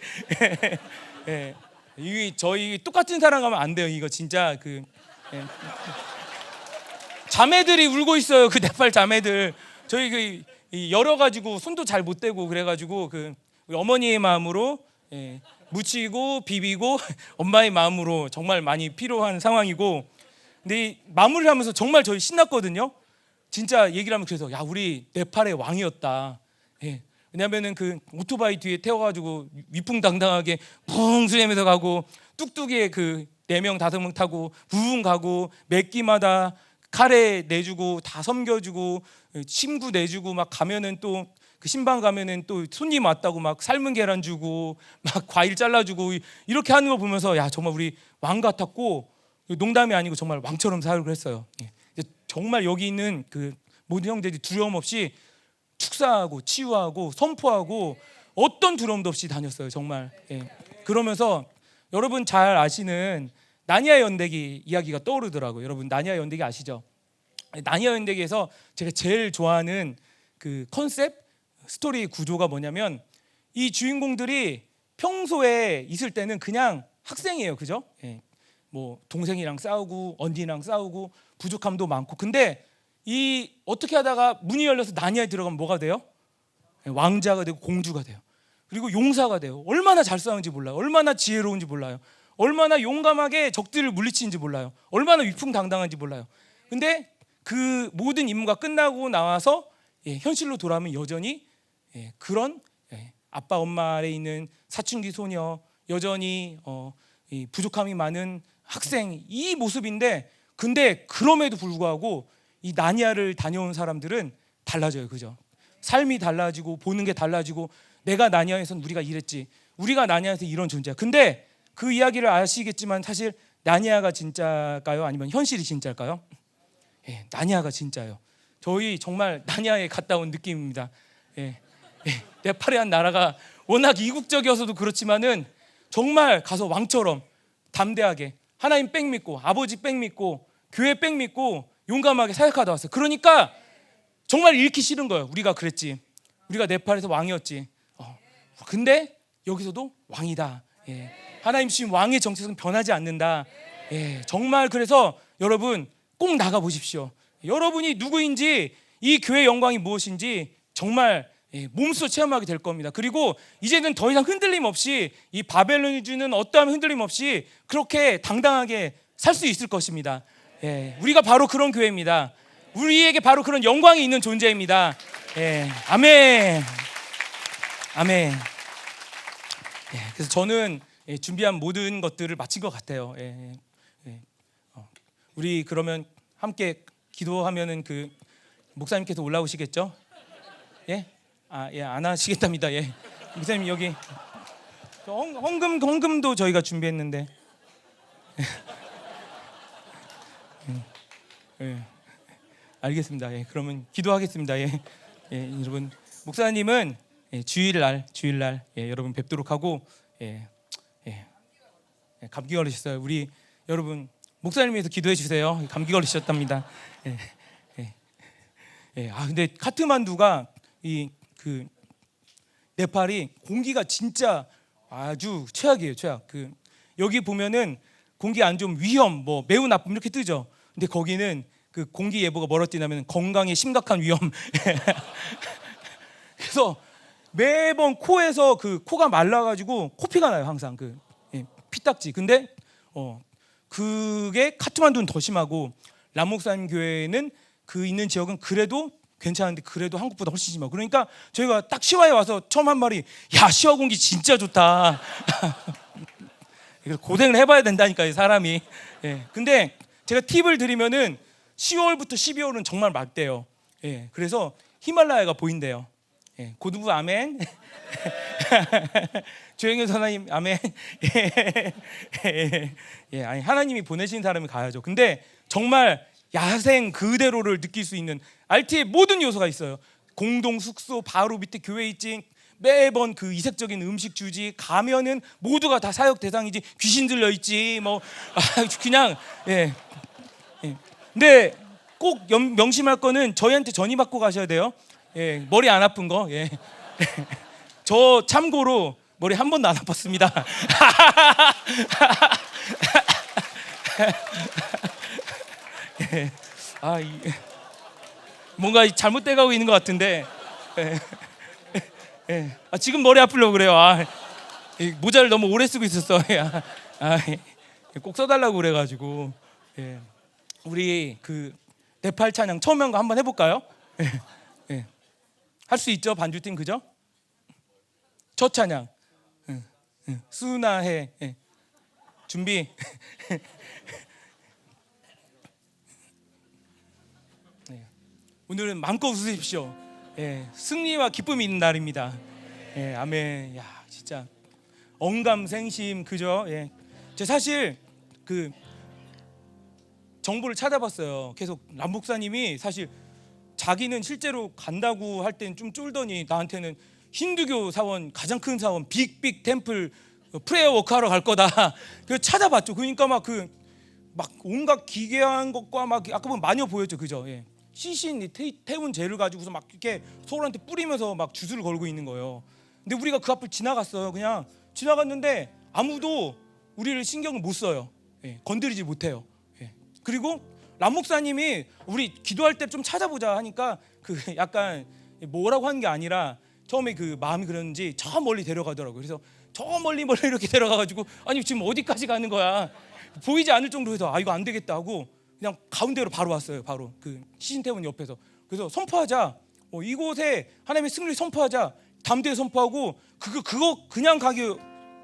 이 저희 똑같은 사람 가면 안 돼요. 이거 진짜 자매들이 울고 있어요. 그 네팔 자매들. 저희 열어 가지고 손도 잘 못 대고 그래가지고 우리 어머니의 마음으로 묻히고 비비고 엄마의 마음으로 정말 많이 필요한 상황이고, 근데 이 마무리를 하면서 정말 저희 신났거든요. 진짜 얘기를 하면 그래서 야 우리 네팔의 왕이었다. 왜냐면은 오토바이 뒤에 태워가지고 위풍당당하게 붕 수레면서 가고, 뚝뚝이에 4명 5명 타고 붕 가고, 몇 끼마다 카레 내주고 다 섬겨주고 침구 내주고 막 가면은 또 그 신방 가면은 또 손님 왔다고 막 삶은 계란 주고 막 과일 잘라주고 이렇게 하는 거 보면서 야 정말 우리 왕 같았고, 농담이 아니고 정말 왕처럼 살고 했어요. 정말 여기 있는 모든 형제들이 두려움 없이 축사하고 치유하고 선포하고 어떤 두려움도 없이 다녔어요. 정말. 그러면서 여러분 잘 아시는 나니아 연대기 이야기가 떠오르더라고요. 여러분 나니아 연대기 아시죠? 나니아 연대기에서 제가 제일 좋아하는 그 컨셉 스토리 구조가 뭐냐면 이 주인공들이 평소에 있을 때는 그냥 학생이에요, 그죠? 예. 뭐 동생이랑 싸우고 언니랑 싸우고 부족함도 많고, 근데 이 어떻게 하다가 문이 열려서 나니아에 들어가면 뭐가 돼요? 예, 왕자가 되고 공주가 돼요. 그리고 용사가 돼요. 얼마나 잘 싸우는지 몰라요. 얼마나 지혜로운지 몰라요. 얼마나 용감하게 적들을 물리치는지 몰라요. 얼마나 위풍당당한지 몰라요. 근데 그 모든 임무가 끝나고 나와서 현실로 돌아오면 여전히 그런 아빠 엄마 아래에 있는 사춘기 소녀, 여전히 이 부족함이 많은 학생, 이 모습인데, 근데 그럼에도 불구하고 이 나니아를 다녀온 사람들은 달라져요, 그죠? 삶이 달라지고 보는 게 달라지고, 내가 나니아에선 우리가 이랬지, 우리가 나니아에서 이런 존재야. 근데 그 이야기를 아시겠지만 사실 나니아가 진짜일까요? 아니면 현실이 진짜일까요? 나니아가 진짜예요. 저희 정말 나니아에 갔다 온 느낌입니다. 네팔이란 나라가 워낙 이국적이어서도 그렇지만은 정말 가서 왕처럼 담대하게 하나님 뺑 믿고 아버지 뺑 믿고 교회 뺑 믿고 용감하게 사역하다 왔어요. 그러니까 정말 잃기 싫은 거예요. 우리가 그랬지, 우리가 네팔에서 왕이었지, 근데 여기서도 왕이다. 하나님 주신 왕의 정체성은 변하지 않는다. 정말 그래서 여러분 꼭 나가 보십시오. 여러분이 누구인지, 이 교회의 영광이 무엇인지 정말 몸소 체험하게 될 겁니다. 그리고 이제는 더 이상 흔들림 없이, 이 바벨론이 주는 어떠한 흔들림 없이 그렇게 당당하게 살 수 있을 것입니다. 우리가 바로 그런 교회입니다. 우리에게 바로 그런 영광이 있는 존재입니다. 아멘. 아멘. 그래서 저는 준비한 모든 것들을 마친 것 같아요. 우리 그러면 함께 기도하면은 그 목사님께서 올라오시겠죠? 안 하시겠답니다. 목사님 여기 헌금도 저희가 준비했는데. 알겠습니다. 그러면 기도하겠습니다. 여러분 목사님은 주일날 여러분 뵙도록 하고, 감기 걸리셨어요. 우리 여러분 목사님 위해서 기도해 주세요. 감기 걸리셨답니다. 근데 카트만두가 그 네팔이 공기가 진짜 아주 최악이에요, 최악. 여기 보면은 공기 안 좋으면 위험, 뭐 매우 나쁨 이렇게 뜨죠. 근데 거기는 그 공기 예보가 뭐라 뜨냐면 건강에 심각한 위험. 그래서 매번 코에서 그 코가 말라가지고 코피가 나요, 항상 피딱지. 근데 그게 카트만두는 더 심하고, 람목산 교회는 그 있는 지역은 그래도 괜찮은데 그래도 한국보다 훨씬 심하고, 그러니까 저희가 딱 시와에 와서 처음 한 말이, 야 시와 공기 진짜 좋다. 고생을 해봐야 된다니까요, 사람이. 근데 제가 팁을 드리면은 10월부터 12월은 정말 맑대요. 그래서 히말라야가 보인대요. 고두부 아멘. 조영현 선생님 아멘. 아니 하나님이 보내신 사람이 가야죠. 근데 정말 야생 그대로를 느낄 수 있는 RT의 모든 요소가 있어요. 공동 숙소 바로 밑에 교회 있지, 매번 그 이색적인 음식 주지, 가면은 모두가 다 사역 대상이지, 귀신 들려 있지, 뭐 그냥 근데 꼭 명심할 거는 저희한테 전이 받고 가셔야 돼요. 머리 안 아픈 거. 저 참고로 머리 한 번도 안 아팠습니다. 뭔가 잘못돼가고 있는 것 같은데. 지금 머리 아프려고 그래요. 모자를 너무 오래 쓰고 있었어. 꼭 써달라고 그래가지고. 우리 그 네팔 찬양 처음 한 거 한번 해볼까요? 할 수 있죠, 반주팀, 그죠? 첫 찬양 수나해. 준비. 오늘은 마음껏 웃으십시오. 승리와 기쁨이 있는 날입니다. 아멘. 야 진짜 언감생심, 그죠? 제가 사실 그 정보를 찾아봤어요. 계속 람 목사님이 사실 자기는 실제로 간다고 할 때는 좀 쫄더니 나한테는 힌두교 사원, 가장 큰 사원 빅 템플 프레이어 워크하러 갈 거다. 그 찾아봤죠. 그러니까 막 온갖 기괴한 것과 막 아까 보면 마녀 보였죠, 그죠? 예. 시신 태운 재를 가지고서 막 이렇게 서울한테 뿌리면서 막 주술을 걸고 있는 거예요. 근데 우리가 그 앞을 지나갔어요. 그냥 지나갔는데 아무도 우리를 신경을 못 써요. 예. 건드리지 못해요. 예. 그리고 람 목사님이 우리 기도할 때 좀 찾아보자 하니까 그 약간 뭐라고 하는 게 아니라 처음에 그 마음이 그랬는지 저 멀리 데려가더라고요. 그래서 저 멀리 이렇게 데려가가지고 아니 지금 어디까지 가는 거야? 보이지 않을 정도로 해서 이거 안 되겠다 하고 그냥 가운데로 바로 왔어요. 바로 그 시신태원 옆에서. 그래서 선포하자. 이곳에 하나님의 승리를 선포하자. 담대히 선포하고 그거 그냥 가기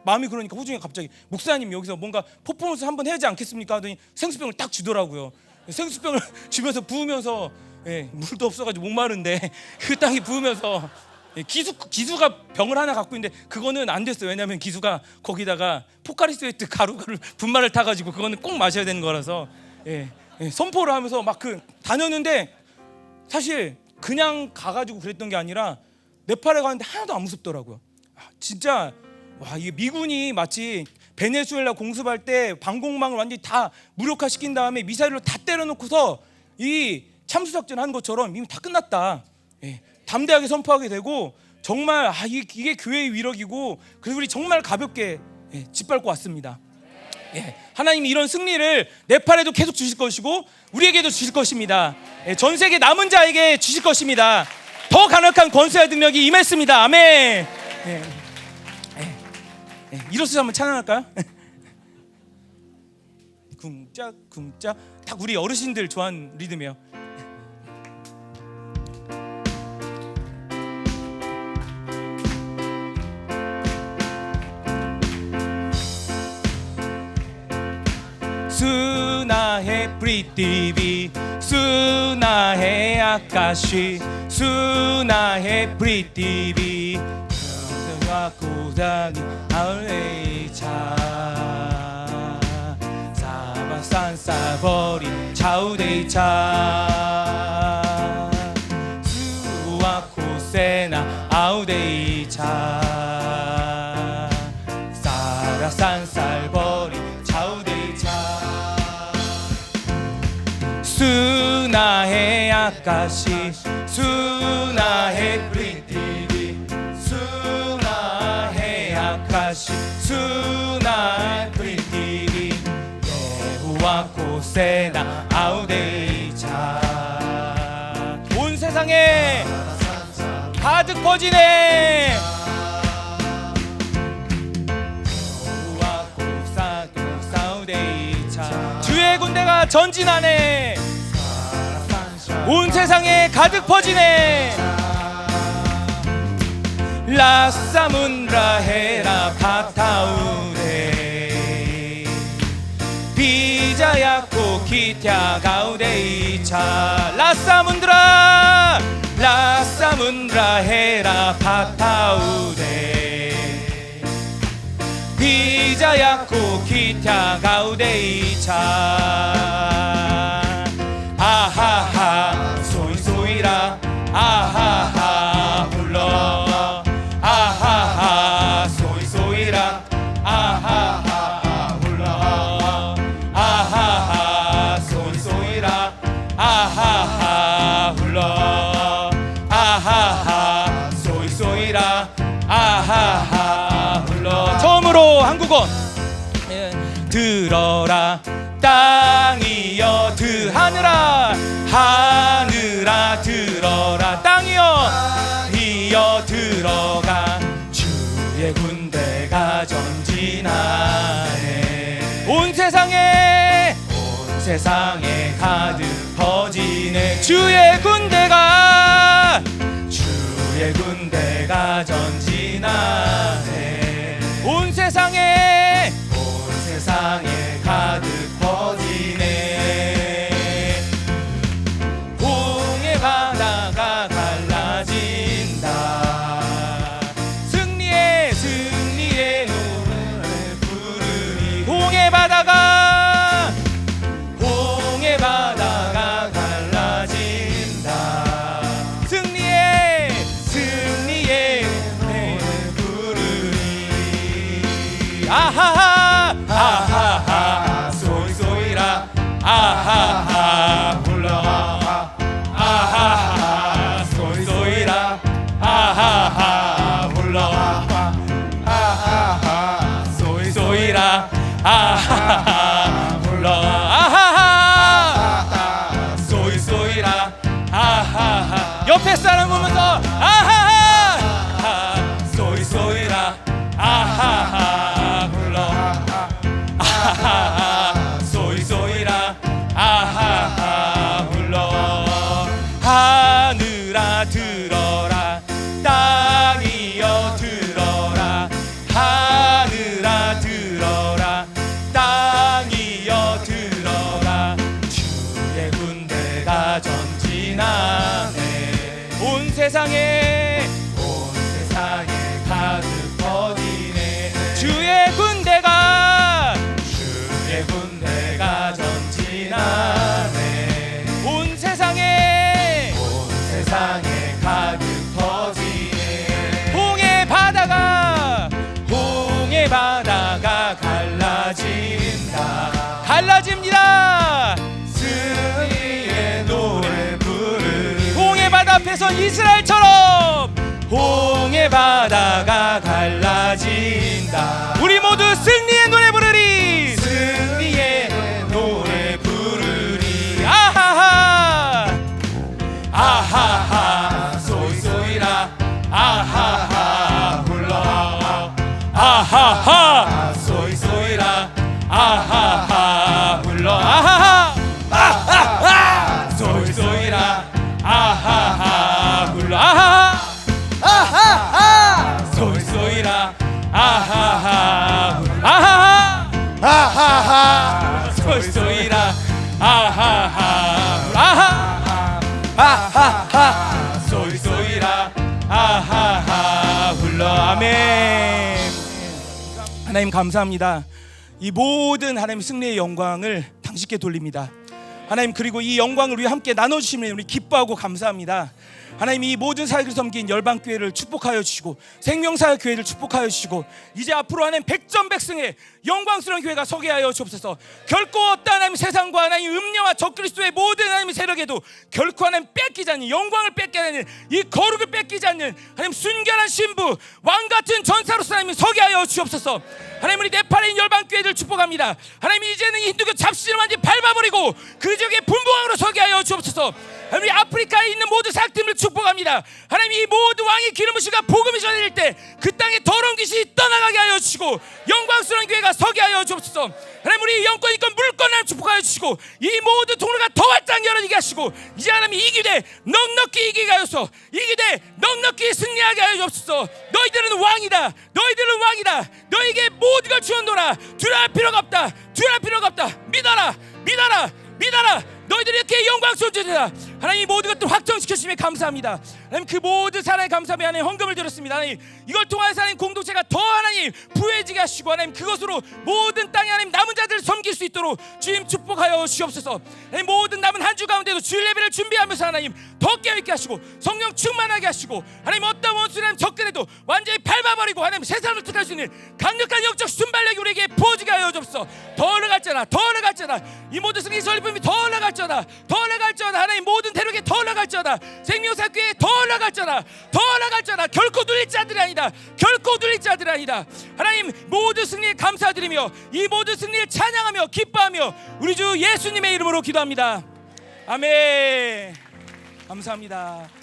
마음이 그러니까 호중이가 갑자기 목사님 여기서 뭔가 퍼포먼스 한번 해야지 않겠습니까? 하더니 생수병을 딱 주더라고요. 생수병을 주면서 부으면서 물도 없어가지고 목마른데 그 땅에 부으면서 기수가 병을 하나 갖고 있는데 그거는 안 됐어요. 왜냐하면 기수가 거기다가 포카리스웨트 가루를 분말을 타가지고 그거는 꼭 마셔야 되는 거라서 선포를 하면서 막 다녔는데 사실 그냥 가가지고 그랬던 게 아니라 네팔에 가는데 하나도 안 무섭더라고요. 진짜 이게 미군이 마치 베네수엘라 공습할 때 방공망을 완전히 다 무력화시킨 다음에 미사일로 다 때려놓고서 이 참수작전 한 것처럼 이미 다 끝났다. 담대하게 선포하게 되고 정말 이게 교회의 위력이고 그래서 우리 정말 가볍게 짓밟고 왔습니다. 하나님이 이런 승리를 네팔에도 계속 주실 것이고 우리에게도 주실 것입니다. 전 세계 남은 자에게 주실 것입니다. 더 강력한 권세와 능력이 임했습니다. 아멘. 일어서서 한번 찬양할까요? 쿵짝쿵짝 딱 우리 어르신들 좋아하는 리듬이에요. सुना है पृथ्वी सुना है आकाश सुना है पृथ्वी 고장이 아울레이차 사바산사버리 차우데이차 수와코세나 아우데이차 사라산살버리 차우데이차 수나해 아카시 수나해 프리티비 수나해 아카시 수나해 프리티비 예후와 코세나 아우데이차 온 세상에 가득 퍼지네 주의 군대가 전진하네 온 세상에 가득 퍼지네 라사문라 헤라 파타우데 비자야코 키티아 가우데이차 라사문드라 헤라 파타우데 비자야코 키타 가우데이차 아하하 소이소이라 아하하 불러 아하하 소이소이라 아하하 불러 아하하 소이소이라 아하하 불러 아하하 소이소이라 아하하 불러 처음으로 한국어 들어라 땅이여 하늘아 하늘아 들어라 땅이여 들어가 주의 군대가 전진하네 온 세상에 가득 퍼지네 주의 군대가 전진하네 온 세상에 가득 퍼지네 홍해 바다가 갈라진다 승리의 노래를 부르니 홍해 바다가 갈라진다 승리의 노래를 부르니 아하하 아하하 소이소이라 아하하 올라와 아하하 소이소이라 아하하 올라와 아하하 소이소이라 아하하 올라와 아하하 소이소이라 아하하 옆에 사람 보면서 아하하 소이소이라 아하하 불러 아하하 소이소이라 아하하 불러 하늘아 들어라 땅이여 들어라 하늘아 들어라 땅이여 들어라 주의 군대가 전진하네 온 세상에 가득 퍼지네 주의 군대가 전진하네 온 세상에 가득 퍼지네 홍해 바다가 갈라집니다 승리의 노래 부르리 홍해 바다 앞에선 이스라엘처럼 홍해 바다가 갈라진다 우리 모두 승리의 노래 부르리 아하하 아하하 소이소이라 아하하 불러 아하하 소이소이라 아하하 불러 아하하 아하하 소이소이라 아하하 불러 아하하 소이소이라 아하하 아하하 아하하 소이소이라 아하하 아하하 소이소이라 아하하 불러 아멘. 하나님 감사합니다. 이 모든 하나님 승리의 영광을 당신께 돌립니다. 하나님 그리고 이 영광을 우리 함께 나눠주시면 우리 기뻐하고 감사합니다. 하나님 이 모든 사역을 섬긴 열방교회를 축복하여 주시고 생명사역교회를 축복하여 주시고 이제 앞으로 하나님 백전백승의 영광스러운 교회가 서게 하여 주옵소서. 결코 어떠한 하나님 세상과 하나님 음녀와 적그리스도의 모든 하나님 세력에도 결코 하나님 뺏기지 않는 영광을 뺏기지 않는 이 거룩을 뺏기지 않는 하나님 순결한 신부 왕같은 전사로서 하나님 서게 하여 주옵소서. 하나님 우리 네팔에 있는 열방교회를 축복합니다. 하나님 이제는 힌두교 잡신을 완전히 밟아버리고 그 지역의 분봉왕으로 서게 하여 주옵소서. 하나님 우리 아프리카에 있는 모든 사역팀을 축복합니다. 하나님 이 모든 왕의 기름을 씨가 복음이 전해질 때 그 땅에 더러운 귀신이 떠나가게 하여 주시고 영광스러운 교회가 서게 하여 주옵소서. 하나님 우리 영권 있건 물권 하나님 축복하여 주시고 이 모든 통로가 더 활짝 열어지게 하시고 이제 하나님 이기되 넉넉히 이기게 하여서 이기되 넉넉히 승리하게 하여 주옵소서. 너희들은 왕이다. 너희들은 왕이다. 너희에게 모든 걸 주었노라. 두려워할 필요가 없다. 두려워할 필요가 없다. 믿어라. 믿어라. 믿어라. 너희들이 이렇게 영광스러운 존재다. 하나님 이 모든 것들 확정시켜주시면 감사합니다. 하나님 그 모든 사랑에 감사하며 하나님 헌금을 드렸습니다. 하나님 이걸 통해서 하나님 공동체가 더 하나님 부해지게 하시고 하나님 그것으로 모든 땅에 하나님 남은 자들을 섬길 수 있도록 주님 축복하여 주옵소서. 하나님 모든 남은 한 주 가운데도 주일 예배를 준비하면서 하나님 더 깨어있게 하시고 성령 충만하게 하시고 하나님 어떤 원수를 하나님 접근해도 완전히 밟아버리고 하나님 세상을 득할 수 있는 강력한 영적 순발력이 우리에게 부어지게 하여 주옵소서. 더 올라갈잖아. 더 올라갈잖아. 이 모든 승리 설립품이 더 올라갈잖아. 더 올라갈잖아. 하나님 모든 대륙에 더 올라갈잖아. 생명사교회에 더 올라갈잖아. 더 올라갈잖아. 결코 누릴 자들이 아니다. 결코 누릴 자들이 아니다. 하나님 모든 승리에 감사드리며 이 모든 승리를 찬양하며 기뻐하며 우리 주 예수님의 이름으로 기도합니다. 아멘. 감사합니다.